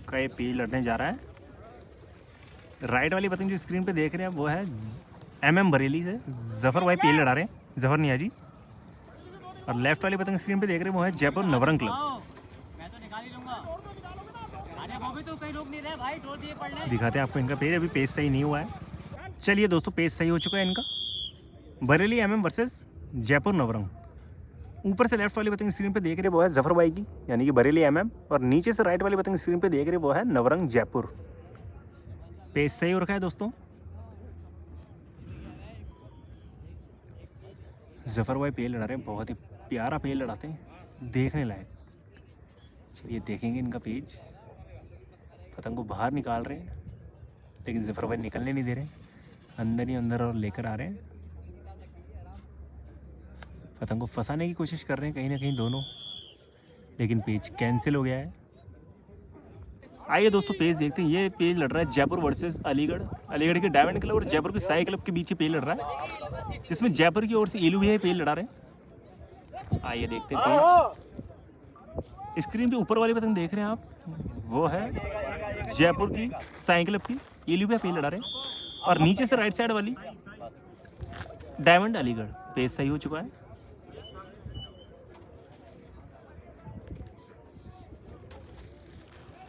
का ये पेज लड़ने जा रहा है। राइट वाली पतंग जो स्क्रीन पे देख रहे हैं वो है MM बरेली से जफर भाई पेज लड़ा रहे हैं, जफर निया जी। और लेफ्ट वाली पतंग स्क्रीन पे देख रहे हैं वो है जयपुर नवरंग क्लब। दिखाते हैं आपको इनका पेज, अभी पेज सही नहीं हुआ है। चलिए दोस्तों पेज सही हो चुका है इनका। Bareilly MM versus Jaipur Navrang. ऊपर से लेफ्ट वाली पतंग स्क्रीन पे देख रहे वो है जफर भाई की यानी कि बरेली MM और नीचे से राइट वाली पतंग स्क्रीन पे देख रहे वो है नवरंग जयपुर। पेज सही हो रखा है दोस्तों। जफर भाई पेज लड़ा रहे हैं, बहुत ही प्यारा पेज लड़ाते हैं, देखने लायक। चलिए देखेंगे इनका पेज। पतंग को बाहर निकाल रहे हैं लेकिन जफर भाई निकलने नहीं दे रहे, अंदर ही अंदर और लेकर आ रहे हैं। पतंग को फंसाने की कोशिश कर रहे हैं कहीं ना कहीं दोनों, लेकिन पेज कैंसिल हो गया है। आइए दोस्तों पेज देखते हैं। ये पेज लड़ रहा है जयपुर वर्सेस अलीगढ़। अलीगढ़ के डायमंड क्लब और जयपुर के साई क्लब के बीच ये पेज लड़ रहा है, जिसमें जयपुर की ओर से एलू भी है पेज लड़ा रहे हैं। आइए देखते हैं पेज। स्क्रीन पे ऊपर वाली पतंग देख रहे हैं आप, वो है जयपुर की साई क्लब की, एलू भी पेज लड़ा रहे हैं। और नीचे से राइट साइड वाली डायमंड अलीगढ़। पेज सही हो चुका है।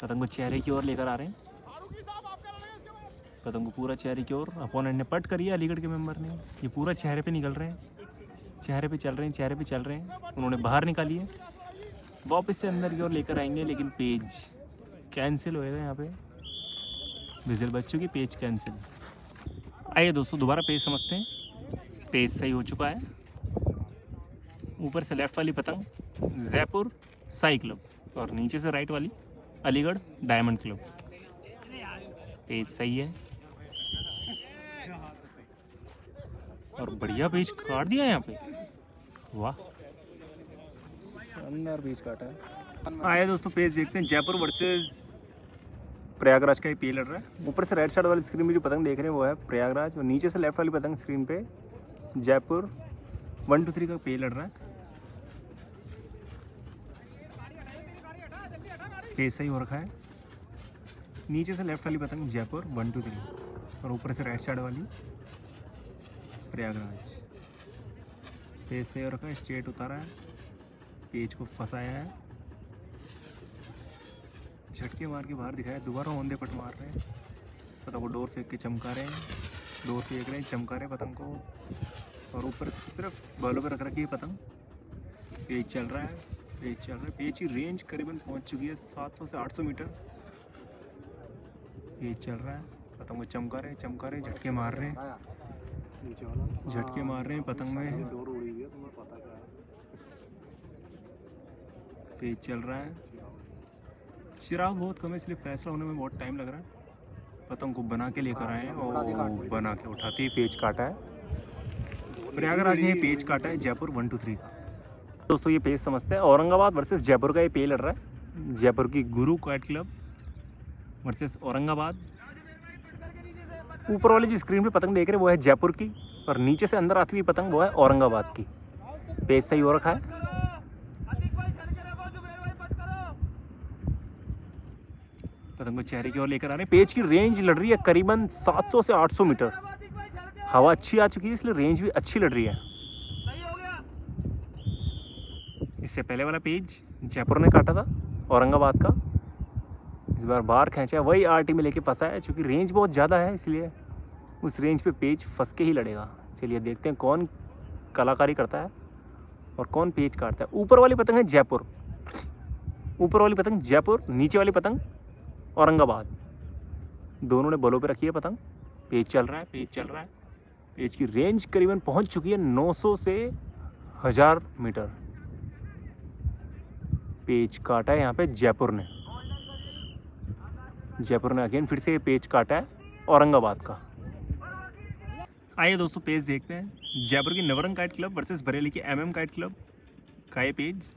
पतंग को चेहरे की ओर लेकर आ रहे हैं, पतंग को पूरा चेहरे की ओर। अपोनेंट ने पट करी है अलीगढ़ के मेंबर ने, ये पूरा चेहरे पे निकल रहे हैं, चेहरे पे चल रहे हैं, चेहरे पे चल रहे हैं। उन्होंने बाहर निकाली है, वापस से अंदर की ओर लेकर आएंगे, लेकिन पेज कैंसिल होएगा। यहाँ पे विजिल बच चुकी, पेज कैंसिल। आइए दोस्तों दोबारा पेज समझते हैं। पेज सही हो चुका है। ऊपर से लेफ्ट वाली पतंग जयपुर साई क्लब और नीचे से राइट वाली अलीगढ़ डायमंड क्लब। पेज सही है और बढ़िया पेज काट दिया है यहाँ पे, वाह। अंदर पेज काटा है। आइए दोस्तों पेज देखते हैं। जयपुर वर्सेस प्रयागराज का ये पेज लड़ रहा है। ऊपर से राइट साइड वाली स्क्रीन में जो पतंग देख रहे हैं वो है प्रयागराज, और नीचे से लेफ्ट वाली पतंग स्क्रीन पे जयपुर 1 2 3 का पेज लड़ रहा है। पेज सही हो रखा है। नीचे से लेफ्ट वाली पतंग जयपुर 1 2 3 और ऊपर से राइट साइड वाली प्रयागराज। पेज सही हो रखा है, स्ट्रेट उतारा है, पेज को फंसाया है, झटके मार के बाहर दिखाया, दोबारा औंधे पट मार रहे हैं, पतंग को डोर फेंक के चमका रहे हैं, डोर फेंक रहे हैं, चमका रहे हैं पतंग को, और ऊपर से सिर्फ बालों पे रख रखी है पतंग। पेज चल रहा है, पेज चल रहा है। पेज की रेंज करीबन पहुंच चुकी है 700 से 800 मीटर। पेज चल रहा है, पतंग को चमका रहे हैं, झटके मार रहे हैं, झटके मार रहे हैं पतंग में। पेज चल रहा है। चिराग बहुत कम है इसलिए फैसला होने में बहुत टाइम लग रहा है। पतंग को बना के लेकर आए और बना के उठाते ही पेज काटा है। प्रयागराज ने पेज काटा है जयपुर 1 2 3 का। दोस्तों ये पेज समझते हैं। औरंगाबाद वर्सेस जयपुर का ये पेज लड़ रहा है। जयपुर की गुरु काइट क्लब वर्सेस औरंगाबाद। ऊपर वाली जो स्क्रीन पे पतंग देख रहे हैं वो है जयपुर की, और नीचे से अंदर आती हुई पतंग वो है औरंगाबाद की। पेज सही हो रखा है। पतंग को चेहरे की ओर लेकर आ रहे हैं। पेज की रेंज लड़ रही है करीबन 700 से 800 मीटर। हवा अच्छी आ चुकी है इसलिए रेंज भी अच्छी लड़ रही है। इससे पहले वाला पेज जयपुर ने काटा था औरंगाबाद का, इस बार बाहर खींचा है, वही आरटी में लेके फंसा है। चूँकि रेंज बहुत ज़्यादा है इसलिए उस रेंज पे पेज फंस के ही लड़ेगा। चलिए देखते हैं कौन कलाकारी करता है और कौन पेज काटता है। ऊपर वाली पतंग है जयपुर, ऊपर वाली पतंग जयपुर, नीचे वाली पतंग औरंगाबाद। दोनों ने बलों पे रखी है पतंग। पेज चल रहा है, पेज चल रहा है। पेज की रेंज करीबन पहुंच चुकी है 900 से 1000 मीटर। पेज काटा है यहाँ पे जयपुर ने। जयपुर ने अगेन फिर से ये पेज काटा है औरंगाबाद का। आइए दोस्तों पेज देखते हैं। जयपुर की Navrang kite club versus Bareilly की एमएम काइट क्लब का ये पेज।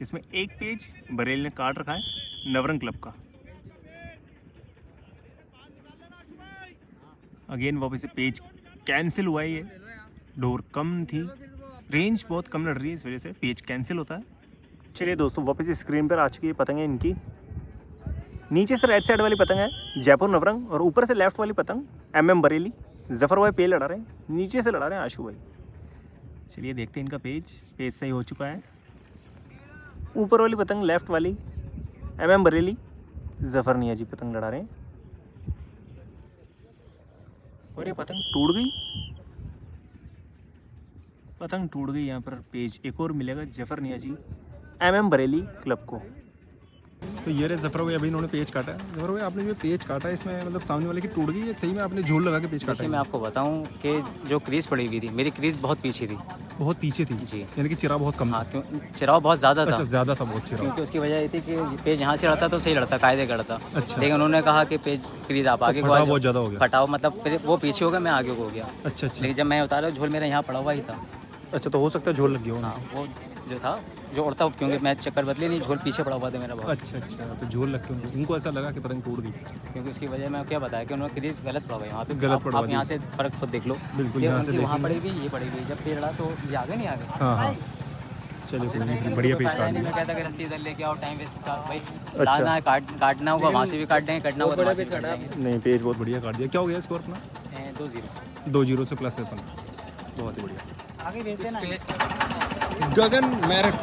इसमें एक पेज बरेली ने काट रखा है नवरंग क्लब का। अगेन वापस से पेज कैंसिल हुआ है। ये डोर कम थी, रेंज बहुत कम लड़ रही है, इस वजह से पेज कैंसिल होता है। चलिए दोस्तों वापस स्क्रीन पर आ चुकी है पतंग है इनकी। नीचे से राइट साइड वाली पतंग है जयपुर नवरंग, और ऊपर से लेफ्ट वाली पतंग एमएम बरेली। जफर भाई पेज लड़ा रहे हैं, नीचे से लड़ा रहे हैं आशू भाई। चलिए देखते हैं इनका पेज। पेज सही हो चुका है। ऊपर वाली पतंग लेफ्ट वाली एमएम बरेली, जफर निया जी पतंग लड़ा रहे हैं। और ये पतंग टूट गई, पतंग टूट गई। यहाँ पर पेज एक और मिलेगा जफर निया जी एमएम बरेली क्लब को। तो ये रहे जफर भाई, अभी इन्होंने पेज काटा है। जफर भाई आपने जो पेज काटा है इसमें मतलब सामने वाले की टूट गई है, सही में आपने झोल लगा के पेज काटा है? मैं आपको बताऊं कि जो क्रीज पड़ी हुई थी, मेरी क्रीज बहुत पीछे थी। बहुत पीछे थी जी, यानी कि चिराग बहुत कम। हाँ, क्यों चिराग बहुत ज़्यादा था। अच्छा, ज़्यादा था बहुत चिराग। क्योंकि उसकी वजह ये थी कि पेज यहाँ से लड़ता तो सही लड़ता, कायदे का लड़ता। अच्छा। लेकिन उन्होंने कहा कि पेज क्रीज आप आगे फटाव बहुत ज़्यादा हो गया। फटाओ मतलब फिर वो पीछे हो गया, मैं आगे हो गया। अच्छा। लेकिन जब मैं उतारा झोल मेरा यहाँ पड़ा हुआ ही था। अच्छा, तो हो सकता है झोल लग गया हो। हाँ, वो जो था जो उड़ता, क्योंकि मैच चक्कर बदले नहीं, झोल पीछे पड़ा हुआ था मेरा बहुत। अच्छा, तो झोल लग के उनको ऐसा लगा कि पतंग टूट गई, क्योंकि उसकी वजह मैं क्या बताया कि उन्होंने क्रीज गलत पड़ा हुआ है यहाँ पे। गलत पड़ा आप यहाँ से फर्क खुद देख लो, बिल्कुल यहाँ से वहाँ पड़ी गई, ये पड़ी गई, जब पेड़ तो ये आगे नहीं आगे। हाँ, चलिए कोई नहीं, बढ़िया पेज काट मैं कहता कि रस्सी इधर लेके आओ, टाइम वेस्ट का भाई। लाना है, काटना होगा वहाँ से भी काट देंगे, कटना होगा तो वहाँ से भी काट देंगे। नहीं, पेज बहुत बढ़िया काट दिया। क्या हो गया स्कोर अपना? 2-0 2-0 से प्लस है अपन, बहुत ही बढ़िया। आगे भेजते ना। गगन मेरठ,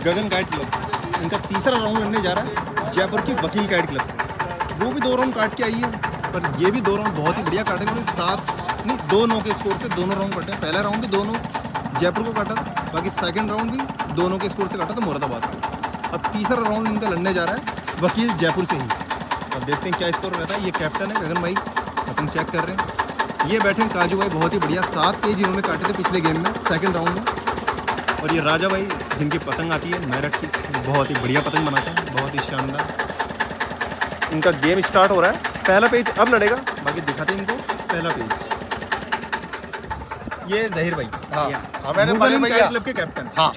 गगन काइट क्लब, इनका तीसरा राउंड लड़ने जा रहा है जयपुर की वकील काइट क्लब से। वो भी 2 राउंड काट के आई है, पर ये भी 2 राउंड बहुत ही बढ़िया काटे। उन्होंने 2-9 के स्कोर से दोनों राउंड काटे। पहला राउंड भी दोनों जयपुर को काटा था, बाकी सेकंड राउंड भी दोनों के स्कोर से काटा था मुरादाबाद को। अब तीसरा राउंड इनका लड़ने जा रहा है वकील जयपुर से ही। अब देखते हैं क्या स्कोर रहता है। ये कैप्टन है गगन भाई, अपन चेक कर रहे हैं। ये बैठे हैं काजू भाई, बहुत ही बढ़िया, 7 पेज इन्होंने काटे थे पिछले गेम में, सेकंड राउंड में। और ये राजा भाई जिनकी पतंग आती है मेरठ की, बहुत ही बढ़िया पतंग बनाते हैं, बहुत ही शानदार। इनका गेम स्टार्ट हो रहा है, पहला पेज अब लड़ेगा, बाकी दिखाते हैं इनको पहला पेज। ये जहीर भाई, हमारे बड़े भैया क्लब के कैप्टन। हाँ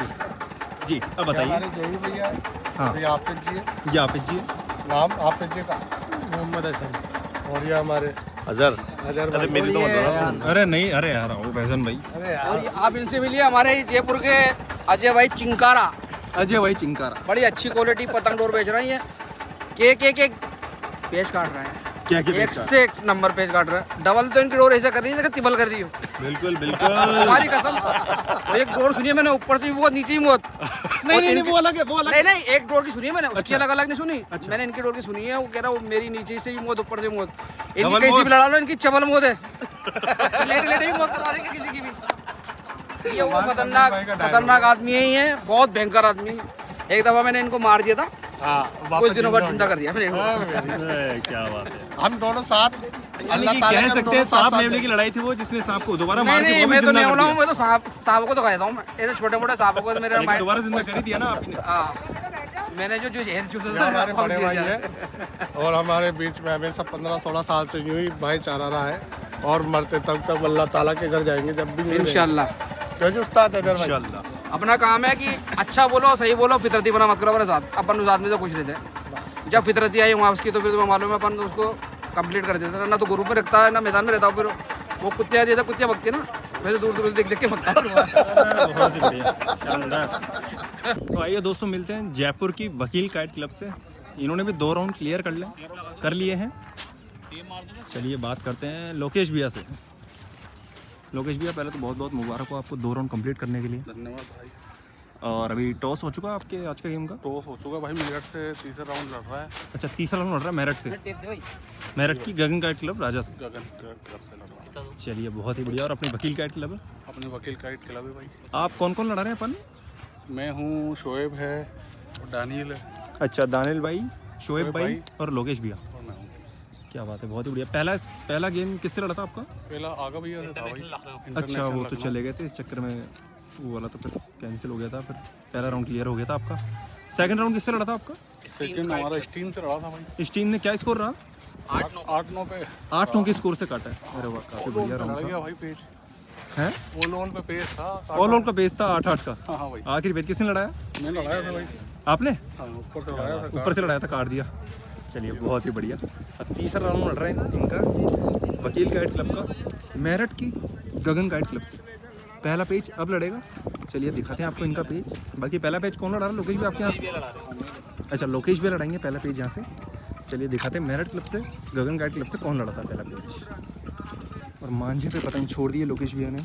जी, अब बताइए। हमारे जहीर भैया, हाँ, ये आफिद जी है। ये आफिद जी, नाम आफिद जी का मोहम्मद हसन। और ये हमारे अजहर। अरे मेरी तो अरे नहीं, अरे यार वो फैजन भाई। अरे और आप इनसे मिलिए, हमारे जयपुर के अजय भाई चिंकारा, अजय भाई चिंकारा, बड़ी अच्छी क्वालिटी पतंग डोर बेच रहे हैं। के पेज काट रहे हैं, क्या एक से एक नंबर पेज काट रहे हैं। डबल तो इनकी डोर ऐसा कर रही है जैसे तिबल कर रही हो। बिल्कुल बिल्कुल। हमारी कसम, एक डोर सुनिए मैंने, ऊपर से भी बहुत, नीचे भी बहुत। नहीं, वो अलग है, वो अलग है। नहीं, एक डोर की सुनी है मैंने, उसकी अलग अलग नहीं सुनी। मैंने इनकी डोर की सुनी है, वो कह रहा वो मेरी नीचे से भी मौत, ऊपर से मौत। इनकी कैसी भी लड़ा लो, इनकी चबल मौत है। लेटे भी मौत करवा देंगे किसी की भी। ये वो खतरनाक आदमी ही है, बहुत भयंकर आदमी। एक दफा मैंने इनको मार दिया था, कुछ दिनों बाद जिंदा कर दिया मैंने। क्या बात है। हम दोनों साथ अल्लाह ताला कह सकते हैं सांप नेवले की लड़ाई थी वो, जिसने सांप को दोबारा मार के वो भी मैं तो जिंदा नहीं कर बोला हूँ, दिया। मैं तो सांप को तो कहता हूँ। मैं ऐसे छोटे मोटे सांपों को मेरे लेकिन दोबारा जिंदा कर ही दिया ना आपने। मैंने जो जहर चूसा ये हमारे बड़े भाई है, और हमारे बीच में हमेशा 15-16 साल से यूं ही भाईचारा रहा है, और मरते तब तक अल्लाह ताला के घर जाएंगे जब भी इंशाल्लाह। कैसे उस्ताद अजहर भाई? इंशाल्लाह। अपना काम है कि अच्छा बोलो, सही बोलो, फितरती बना मत करो अपने साथ। अपन उस आदमी से खुश रहते हैं। जब फितरती आई वहाँ उसकी, तो फिर तुम्हें मालूम है अपन उसको कंप्लीट कर देते हैं ना। तो ग्रुप में रखता है ना मैदान में रहता हूँ। फिर वो कुत्तियाँ देता, कुत्तियाँ भगती है ना, वैसे दूर दूर देख देख के भगता हूँ। बहुत ही बढ़िया, शानदार। तो आइए दोस्तों, मिलते हैं जयपुर की वकील काइट क्लब से। इन्होंने भी 2 राउंड क्लियर कर लिए हैं। चलिए बात करते हैं लोकेश भैया से। लोकेश भैया, पहले तो बहुत बहुत मुबारक हो आपको 2 राउंड कंप्लीट करने के लिए। धन्यवाद भाई। और अभी टॉस हो चुका आपके आज का गेम का? टॉस हो चुका भाई, मेरठ से तीसरा राउंड लड़ रहा है। अच्छा, तीसरा राउंड लड़ रहा है मेरठ से, मेरठ की गगन काइट क्लब राजा से। गगन क्लब से लड़ रहा है। चलिए बहुत ही बढ़िया। और अपनी वकील काइट क्लब है? अपने वकील काइट क्लब है भाई। आप कौन कौन लड़ा रहे हैं अपन? मैं हूँ, शोएब है और दानियल है। अच्छा, दानियल भाई, शोएब भाई और लोकेश भैया। और मैं हूँ। क्या बात है, बहुत ही बढ़िया। पहला गेम किससे लड़ा था आपका? पहला आगा भैया था भाई। अच्छा, वो तो चले गए थे इस चक्कर में, वो वाला तो फिर कैंसिल हो गया था। फिर पहला राउंड क्लियर हो गया था आपका। सेकंड राउंड किससे लड़ा था आपका? सेकंड हमारा स्टीम से लड़ा था भाई। स्टीम ने क्या स्कोर रहा? 8-9 पे 8-9 के स्कोर से काटा है। अरे वाह, काफी बढ़िया राउंड लड़ गया था। भाई पेज। हैं? ऑल ऑन पे पेज था। ऑल ऑन का पेज था 8-8 का। हाँ भाई, आखिरी पेज किसने लड़ाया? मैं लड़ाया था भाई। आपने? हाँ, ऊपर से लड़ाया था। ऊपर से लड़ाया था, काट दिया। चलिए बहुत ही बढ़िया। अब तीसरा राउंड लड़ रहे हैं इनका वकील काइट क्लब का मेरठ की गगन काइट क्लब से। पहला पेज अब लड़ेगा, चलिए दिखाते हैं आपको इनका पेज। बाकी पहला पेज कौन लड़ा रहा है? लोकेश भी आपके यहाँ से? अच्छा, लोकेश भी लड़ाएंगे पहला पेज यहाँ से। चलिए दिखाते हैं मेरठ क्लब से गगन काइट क्लब से कौन लड़ा था पहला पेज। और मांझे पे पतंग छोड़ दिए लोकेश भैया ने।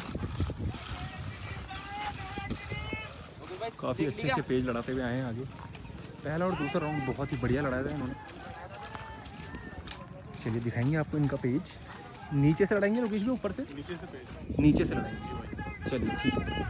काफ़ी अच्छे अच्छे पेज लड़ाते हुए आए हैं आगे। पहला और दूसरा राउंड बहुत ही बढ़िया लड़ाया था इन्होंने। चलिए दिखाएंगे आपको इनका पेज। नीचे से लड़ाएंगे लोकेश भी, ऊपर से? नीचे से लड़ाएंगे। चलिए ठीक है।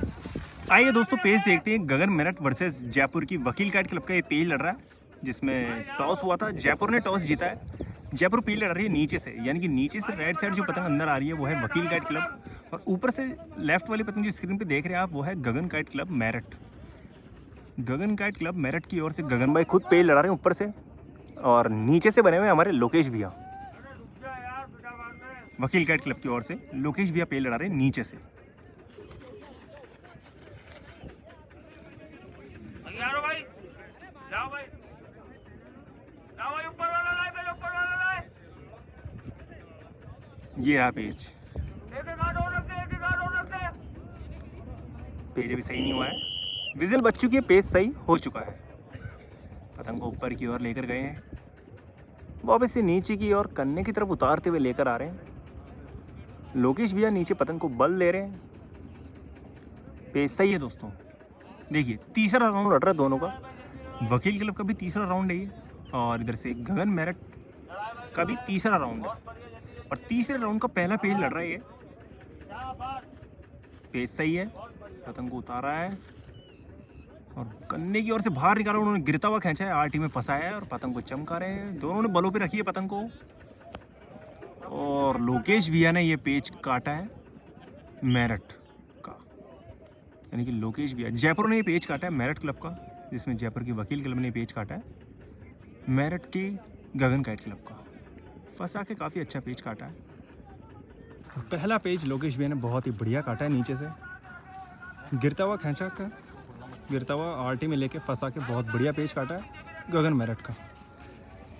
आइए दोस्तों, पेज देखते हैं। गगन मेरठ वर्सेस जयपुर की वकील काइट क्लब का ये पेज लड़ रहा है, जिसमें टॉस हुआ था। जयपुर ने टॉस जीता है। जयपुर पेज लड़ रही है नीचे से, यानी कि नीचे से राइट साइड जो पतंग अंदर आ रही है वो है वकील काइट क्लब, और ऊपर से लेफ्ट वाली पतंग जो स्क्रीन पे देख रहे हैं आप वो है गगन काइट क्लब मेरठ। गगन काइट क्लब मेरठ की ओर से गगन भाई खुद पेज लड़ा रहे हैं ऊपर से, और नीचे से बने हुए हमारे लोकेश भैया। वकील काइट क्लब की ओर से लोकेश भैया पेज लड़ा रहे हैं नीचे से। ये रहा पेज। पेज अभी सही नहीं हुआ है, विजिल बच चुकी है, पेज सही हो चुका है। पतंग को ऊपर की ओर लेकर गए हैं, वापस से नीचे की ओर कन्ने की तरफ उतारते हुए लेकर आ रहे हैं। लोकेश भैया नीचे पतंग को बल दे रहे हैं। पेज सही है दोस्तों। देखिए तीसरा राउंड लड़ रहा है दोनों का, वकील क्लब का भी तीसरा राउंड है ये, और इधर से गगन मेरठ का भी तीसरा राउंड है, और तीसरे राउंड का पहला पेज लड़ रहा है ये। पेज सही है, पतंग को उतारा है और कन्ने की ओर से बाहर निकाला, उन्होंने गिरता हुआ खींचा है, आरटी में फंसाया है और पतंग को चमका रहे हैं। दोनों ने बलों पे रखी है पतंग को, और लोकेश भैया ने ये पेज काटा है मेरठ का, यानी कि लोकेश भैया जयपुर ने ये पेज काटा है मेरठ क्लब का, जिसमें जयपुर की वकील क्लब ने पेज काटा है मेरठ की गगन काइट क्लब का। फंसा के काफ़ी अच्छा पेज काटा है। पहला पेज लोकेश भैया ने बहुत ही बढ़िया काटा है, नीचे से गिरता हुआ खींचा कर, गिरता हुआ आरटी में लेके फंसा के बहुत बढ़िया पेज काटा है गगन मेरठ का।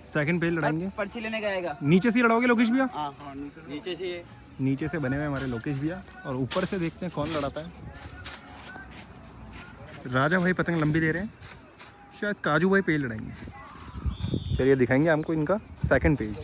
सेकंड पेज लड़ाएंगे, पर्ची लेने का आएगा। नीचे से लड़ाओगे लोकेश भैया? हाँ नीचे से, नीचे से बने हुए हमारे लोकेश भैया, और ऊपर से देखते हैं कौन लड़ाता है। राजा भाई पतंग लंबी दे रहे हैं, शायद काजू भाई पेज लड़ाएंगे। चलिए दिखाएंगे हमको इनका सेकंड पेज।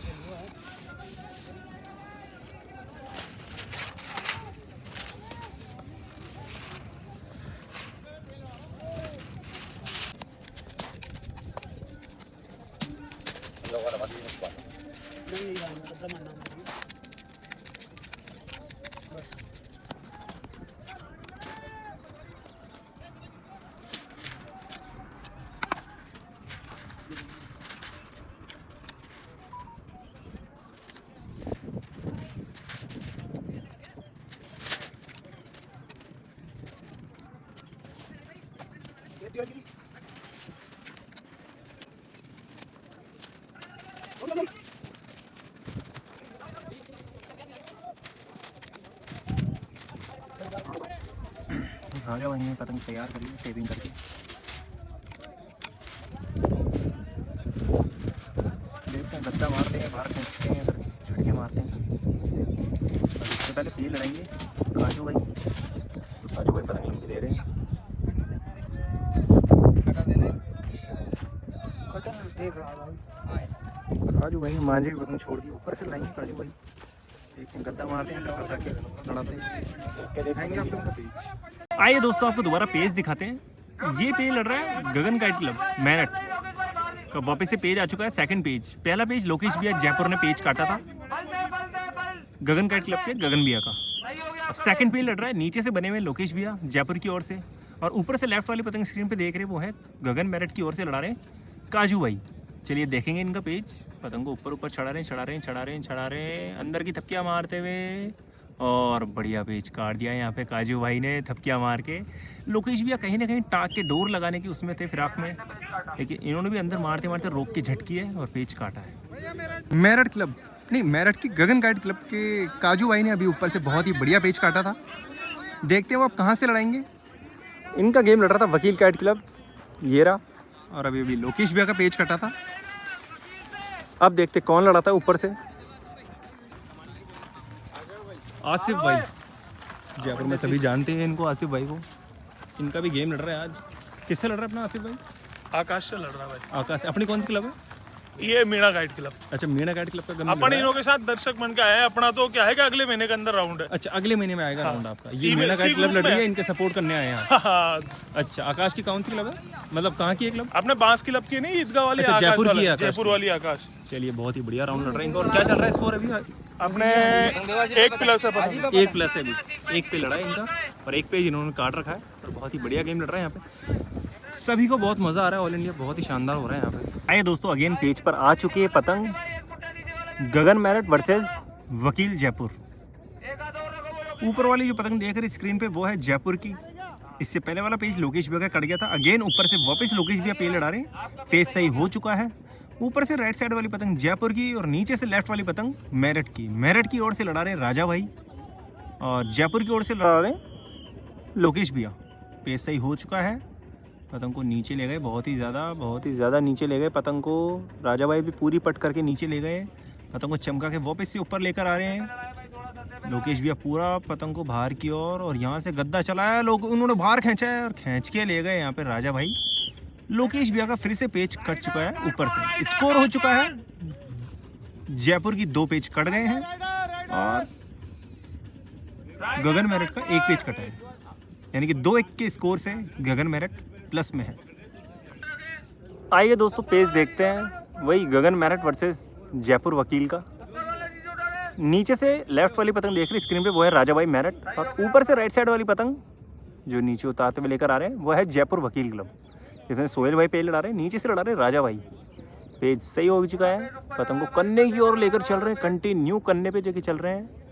राजा भाई ने पतंग तैयार कर ली टेपिंग करके। देखते हैं गद्दा मारते हैं, बाहर खींचते हैं, झटके मारते हैं। सबसे पहले पेज लड़ाएंगे काजू भाई, तो काजू भाई पतंग इनके दे रहे हैं। काजू भाई मांझे की पतंग छोड़ दी, ऊपर से लाएंगे काजू भाई। देखते हैं गद्दा मारते हैं, फंसा के लड़ाते हैं। क्या दिखाएंगे आप लोगों का पेज? आइए दोस्तों आपको दोबारा पेज दिखाते हैं। ये पेज लड़ रहा है गगन काइट क्लब मेरठ का, वापस से पेज आ चुका है सेकंड पेज। पहला पेज लोकेश भैया जयपुर ने पेज काटा था गगन काइट क्लब के गगन भैया का। अब सेकंड पेज लड़ रहा है, नीचे से बने हुए लोकेश भैया जयपुर की ओर से, और ऊपर से लेफ्ट वाली पतंग स्क्रीन पे देख रहे वो है गगन मेरठ की ओर से लड़ा रहे काजू भाई। चलिए देखेंगे इनका पेज। पतंग को ऊपर ऊपर चढ़ा रहे हैं, अंदर की थपकियाँ मारते हुए, और बढ़िया पेज काट दिया यहाँ पे काजू भाई ने थपकियाँ मार के। लोकेश भैया कहीं ना कहीं टाक के डोर लगाने की उसमें थे फिराक में, लेकिन इन्होंने भी अंदर मारते मारते रोक के झटकी है और पेज काटा है। मेरठ क्लब नहीं, मेरठ की गगन काइट क्लब के काजू भाई ने अभी ऊपर से बहुत ही बढ़िया पेज काटा था। देखते हैं वो अब कहाँ से लड़ाएंगे। इनका गेम लड़ रहा था वकील काइट क्लब, ये रहा, और अभी अभी लोकेश भैया का पेज कटा था। अब देखते कौन लड़ाता है ऊपर से। आसिफ भाई, जयपुर में सभी जानते हैं इनको, आसिफ भाई को। इनका भी गेम लड़ रहा है आज। किससे लड़ रहा है अपना आसिफ भाई? आकाश से लड़ रहा है भाई। आकाश, अपनी कौन सी क्लब है? ये मीणा गाइड क्लब। अच्छा, मीणा गाइड क्लब का गन अपन इनों के साथ दर्शक बन के आए हैं। अपना तो क्या है कि अगले महीने के अंदर राउंड है। अच्छा, अगले महीने में आएगा हाँ। राउंड आपका। ये मीणा गाइड क्लब लड़ रही है, इनके सपोर्ट करने आए हैं। हाँ। अच्छा, आकाश की कौन सी क्लब है? मतलब कहाँ की है क्लब? आपने बांस क्लब की नहीं, ईदगाह वाली? अच्छा, जयपुर की है। जयपुर वाली आकाश। चलिए, बहुत ही बढ़िया राउंड लड़ रहे हैं इनका। और क्या चल रहा है स्कोर अभी? अपने 1+ है, 1+ है अभी। 1 पे लड़ा है इनका, और 1 पे इन्होंने काट रखा है, और बहुत ही बढ़िया गेम लड़ रहा है यहाँ पे। सभी को बहुत मज़ा आ रहा है। ऑल इंडिया बहुत ही शानदार हो रहा है यहाँ पे। आइए दोस्तों, अगेन पेज पर आ चुकी है पतंग गगन मेरठ वर्सेस वकील जयपुर। ऊपर वाली जो पतंग देख रहे स्क्रीन पे वो है जयपुर की। इससे पहले वाला पेज लोकेश भैया का कट गया था। अगेन ऊपर से वापस लोकेश भैया पेज लड़ा रहे हैं। पेज सही हो चुका है। ऊपर से राइट साइड वाली पतंग जयपुर की, और नीचे से लेफ्ट वाली पतंग मेरठ की। मेरठ की ओर से लड़ा रहे राजा भाई, और जयपुर की ओर से लड़ा रहे लोकेश भैया। पेज सही हो चुका है। पतंग को नीचे ले गए, बहुत ही ज़्यादा नीचे ले गए पतंग को। राजा भाई भी पूरी पट करके नीचे ले गए। पतंग को चमका के वापस से ऊपर लेकर आ रहे हैं। लोकेश भैया पूरा पतंग को बाहर की ओर और यहाँ से गद्दा चलाया, लोग उन्होंने बाहर खींचा है और खींच के ले गए यहाँ पे राजा भाई। लोकेश भैया का फिर से पेच कट चुका है ऊपर से। स्कोर हो चुका है, जयपुर की 2 पेच कट गए हैं और गगन मेरठ का 1 पेच कटा है, यानी कि 2-1 के स्कोर से गगन मेरठ प्लस में है। आइए दोस्तों पेच देखते हैं, वही गगन मेरठ वर्सेस जयपुर वकील का। नीचे से लेफ्ट वाली पतंग देख रही स्क्रीन पे, वो है राजा भाई मेरठ, और ऊपर से राइट साइड वाली पतंग जो नीचे उतारते हुए लेकर आ रहे हैं वो है जयपुर वकील क्लब, जिसमें सोहेल भाई पेज लड़ा रहे हैं, नीचे से लड़ा रहे हैं राजा भाई। पेज सही हो चुका है, पतंग को कन्ने की ओर लेकर चल रहे हैं, कंटिन्यू कन्ने पे जगह चल रहे हैं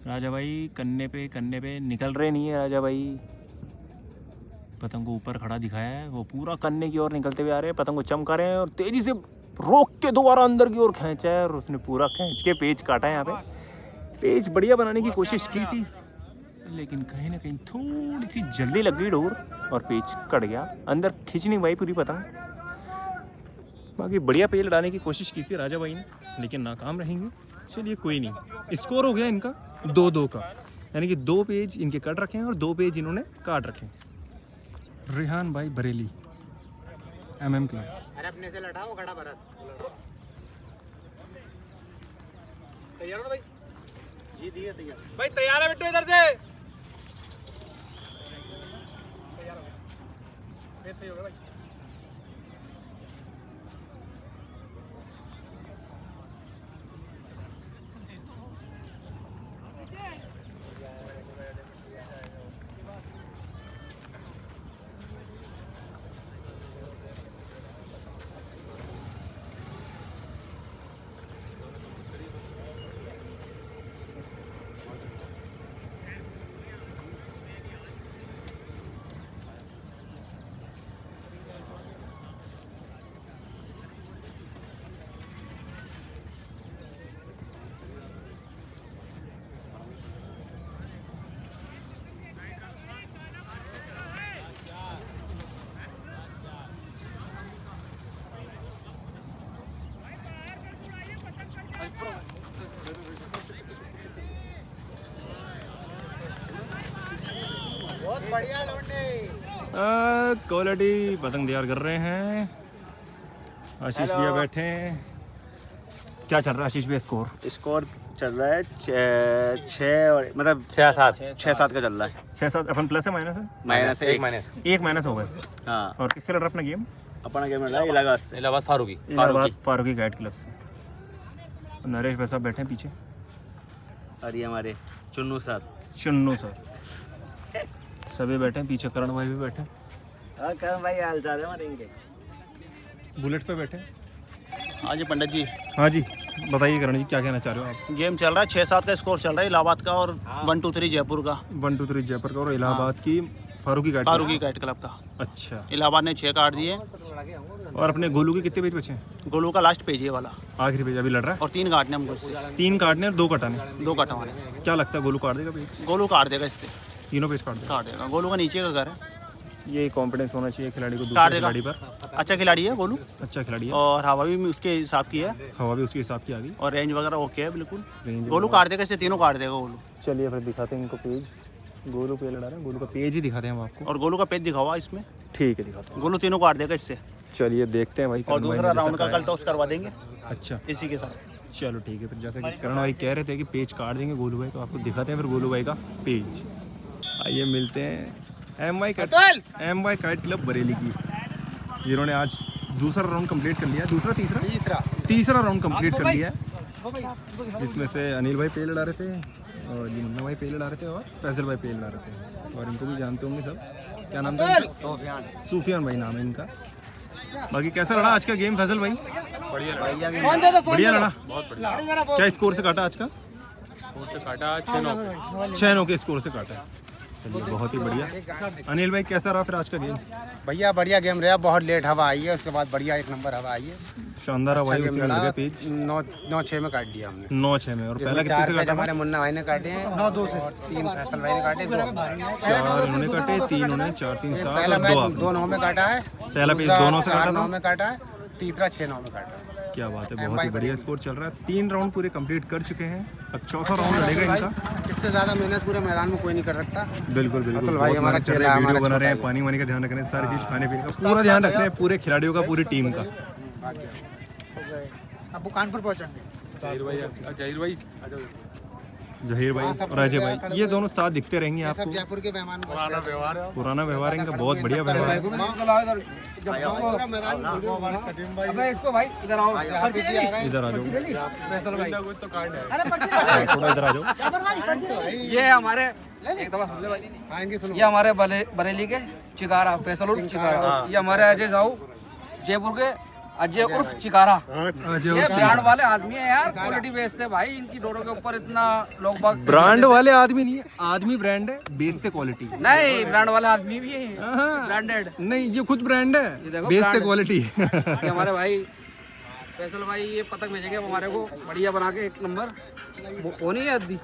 राजा भाई। कन्ने पे निकल रहे नहीं है राजा भाई, पतंग को ऊपर खड़ा दिखाया है, वो पूरा कन्ने की ओर निकलते हुए आ रहे हैं, पतंग को चमका रहे हैं और तेजी से रोक के दोबारा अंदर की ओर खींचा है और उसने पूरा खींच के पेज काटा है। यहाँ पे पेज बढ़िया बनाने की कोशिश की थी, लेकिन कहीं ना कहीं थोड़ी सी जल्दी लग गई डोर और पेज कट गया, अंदर खींचनी भाई पूरी पतंग। बाकी बढ़िया पेज लड़ाने की कोशिश की थी राजा भाई ने, लेकिन नाकाम रहेंगे। चलिए कोई नहीं, स्कोर हो गया इनका 2-2 का, यानी कि 2 पेज इनके कट रखे हैं और 2 पेज इन्होंने काट रखे हैं। रेहान भाई बरेली MM क्लब। अरे अपने से लटाओ खड़ा भरत। तैयार हो भाई? जी दिए तैयार। भाई तैयार है बिट्टू, इधर से तैयार हो गया, सही होगा भाई। बहुत बढ़िया लौंडे। क्वालिटी पतंग तैयार कर रहे हैं, आशीष भैया बैठे हैं। क्या चल रहा है आशीष भैया? स्कोर चल रहा है 6 और मतलब 6-7 का चल रहा है। 6-7 अपन प्लस है माइनस है? माइनस एक माइनस हो गए। हाँ, और किससे लड़ रहा अपना गेम? अपना गेम लड़ रहा है इलाहाबाद फारूकी गाइड क्लब से। नरेश भाई साहब बैठे हैं पीछे, और ये हमारे चुन्नू सर सभी बैठे हैं पीछे, करण भाई भी बैठे हैं, और करण भाई हाल चाल है हमारे इनके। बुलेट पे बैठे हैं। हाँ जी पंडित जी। हाँ जी बताइए करण जी, क्या कहना चाह रहे हो आप? गेम चल रहा है, 6-7 का स्कोर चल रहा है इलाहाबाद का और 1-2-3 जयपुर का। 1-2-3 जयपुर का और इलाहाबाद की फारूकी गाइड क्लब का। अच्छा, इलाहाबाद ने 6 काट दिए। और अपने गोलू के कितने पेज बचे हैं? गोलू का लास्ट पेज है वाला, आखिरी पेज अभी लड़ रहा है। और 3 काटने हमको इससे। 3 काटने और 2 कटाने। 2 कटवाने। क्या लगता है गोलू काट देगा पेज? गोलू काट देगा इससे, तीनों पेज काट देगा। गोलू का नीचे का घर है, ये कॉन्फिडेंस होना चाहिए खिलाड़ी को, काट देगा खिलाड़ी पर। अच्छा खिलाड़ी है गोलू, अच्छा खिलाड़ी है, और हवा भी उसके हिसाब की है, हवा भी उसके हिसाब की आ गई, और रेंज वगैरह ओके है बिल्कुल। गोलू काट देगा इससे, तीनों काट देगा गोलू। चलिए फिर दिखाते हैं इनको पेज। गोलू पे लड़ा रहे हैं, गोलू का पेज ही दिखाते हैं हम आपको। और गोलू का पेज दिखा हुआ इसमें, ठीक है दिखाते हैं। गोलू तीनों काट देगा इससे। चलिए देखते हैं भाई। और दूसरा राउंड का कल टॉस करवा देंगे। अच्छा, इसी के साथ। चलो ठीक है फिर, जैसा कि करण भाई कह रहे थे कि पेज काट देंगे गोलू भाई, तो आपको दिखाते हैं फिर गोलू भाई का पेज। आइए मिलते हैं MY काइट क्लब बरेली की, जिन्होंने आज दूसरा राउंड कंप्लीट कर लिया, तीसरा राउंड कंप्लीट कर लिया, जिसमें से अनिल भाई पे लड़ा रहे थे और मुन्ना भाई पे लड़ा रहे थे और फैसल भाई पे लड़ा रहे थे, और इनको भी जानते होंगे सब। क्या नाम था? सूफियान भाई नाम है इनका। बाकी कैसा लड़ा आज का गेम फैसल भाई? बढ़िया लड़ा, क्या स्कोर से काटा आज का? स्कोर से काटा 6-9 के स्कोर से काटा। चलिए बहुत ही बढ़िया। अनिल भाई कैसा रहा फिर आज का गेम? भैया बढ़िया गेम रहा, बहुत लेट हवा आई है, उसके बाद बढ़िया 1 नंबर हवा आई है, शानदार हवा आई। उसमें लगा पेज 9-6 में काट दिया हमने। 9-6 में। और पहला कितने से काटा? हमारे मुन्ना भाई ने काटे हैं 9-2 से, 3 फैसल भाई ने काटे, 2 4 उन्होंने काटे, 3 उन्होंने, 4 3 7 पहला मैच 2-9 में काटा है, पहला पेज 2-9 से काटा, 9 में काटा है, तीसरा 6-9 में काटा है। क्या बात है, बहुत ही बढ़िया स्कोर चल रहा है। 3 राउंड पूरे कंप्लीट कर चुके हैं, अब चौथा राउंड लड़ेगा इनका। इससे ज्यादा मेहनत पूरे मैदान में कोई नहीं कर सकता। बिल्कुल बिल्कुल भाई हमारा चेहरा, वीडियो बना रहे हैं, पानी वानी का ध्यान रख रहे हैं, सारी चीज़ खाने पीने का पूरा ध्यान रख रहे हैं, पूरे खिलाड़ियों का, पूरी टीम का। अब वो कानपुर पहुंचेंगे। जहीर भाई और अजय भाई, ये दोनों साथ दिखते रहेंगे आपको। जयपुर के मेहमान, पुराना व्यवहार है इनका, बहुत बढ़िया व्यवहार है। अबे इसको भाई इधर आओ, इधर आ जाओ, फैसल भाई थोड़ा इधर आ जाओ। ये हमारे एक दफा सुन ले भाई, ये हमारे बरेली के चिकारा, फैसल उर्फ चिकारा। ये हमारे अजय साहू जयपुर के अजय उर्फ चिकारा। ये ब्रांड वाले आदमी है यार, क्वालिटी बेचते हैं भाई। इनकी डोरों के ऊपर इतना लोग बाग ब्रांड वाले आदमी नहीं है, आदमी ब्रांड है, बेचते क्वालिटी नहीं। ब्रांड वाले आदमी भी है, ब्रांडेड नहीं, ये खुद ब्रांड है, बेचते क्वालिटी। हमारे भाई फैसल भाई ये पतंग भेजेंगे हमारे को बढ़िया बना के, 1 नंबर। पोनी है अद्दी,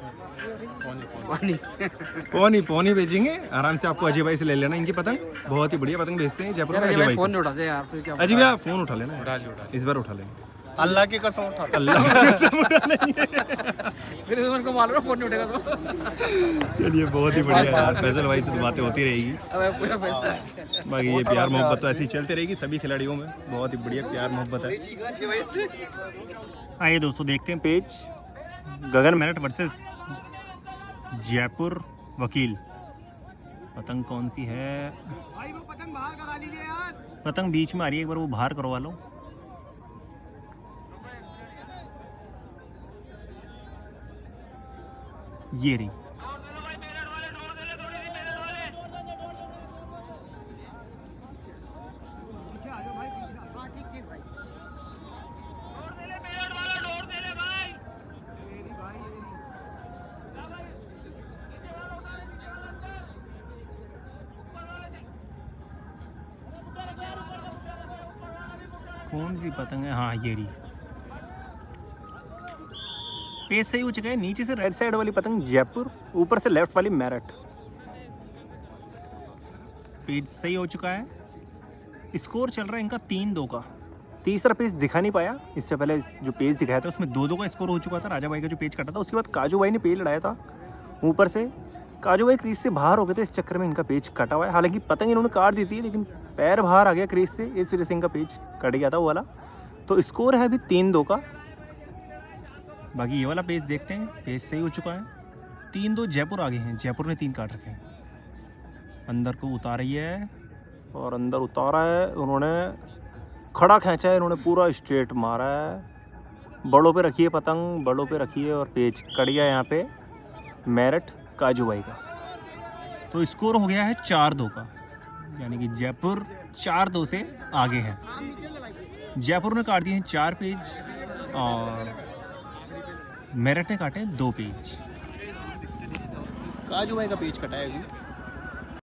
पोनी बेचेंगे आराम से, आपको अजय भाई से ले लेना इनकी पतंग, बहुत ही बढ़िया पतंग बेचते हैं जयपुर में। अजय भाई फोन नहीं उठाते यार, फिर क्या? अजय भैया फोन उठा लेना, इस बार उठा लेंगे। अल्लाह की कसम उठा, अल्लाह की कसम उठा लेंगे। फिर इनको मालूम है फोन नहीं उठेगा तो। चलिए बहुत ही बढ़िया यार, फैसल भाई से तो बातें होती रहेगी। बाकी ये प्यार मोहब्बत तो ऐसी ही चलती रहेगी सभी खिलाड़ियों में, बहुत ही बढ़िया प्यार मोहब्बत है। आइए दोस्तों देखते हैं पेज गगन मेरठ वर्सेस जयपुर वकील। पतंग कौन सी है? पतंग बीच में आ रही है, एक बार वो बाहर करवा लो। ये रही। कौन सी पतंग है? हाँ ये रही। पेज सही हो चुका है, नीचे से राइट साइड वाली पतंग जयपुर, ऊपर से लेफ्ट वाली मेरठ। पेज सही हो चुका है। स्कोर चल रहा है इनका 3-2 का। तीसरा पेज दिखा नहीं पाया, इससे पहले जो पेज दिखाया था उसमें 2-2 का स्कोर हो चुका था। राजा भाई का जो पेज कटा था, उसके बाद काजू भाई ने पेज लड़ाया था ऊपर से। काजू भाई क्रीज से बाहर हो गए थे, इस चक्कर में इनका पेज कटा हुआ है। हालांकि पतंग इन्होंने काट दी थी, लेकिन पैर बाहर आ गया क्रीज से, इस वजह से इनका पेज कट गया था वो वाला। तो स्कोर है अभी 3-2 का। बाकी ये वाला पेज देखते हैं, पेज सही हो चुका है। 3-2 जयपुर आगे हैं, जयपुर ने 3 काट रखे हैं। अंदर को उतारी है और अंदर उतारा है उन्होंने, खड़ा खींचा है इन्होंने, पूरा स्ट्रेट मारा है। बड़ों पे रखिए पतंग, बड़ों पे रखिए और पेज कट गया यहाँ पे मेरठ काजू भाई का। तो स्कोर हो गया है 4-2 का, यानी कि जयपुर 4-2 से आगे है। जयपुर ने काट दिए हैं 4 पेज और मेरठ ने काटे 2 पेज। काजू भाई का पेज कटा है अभी।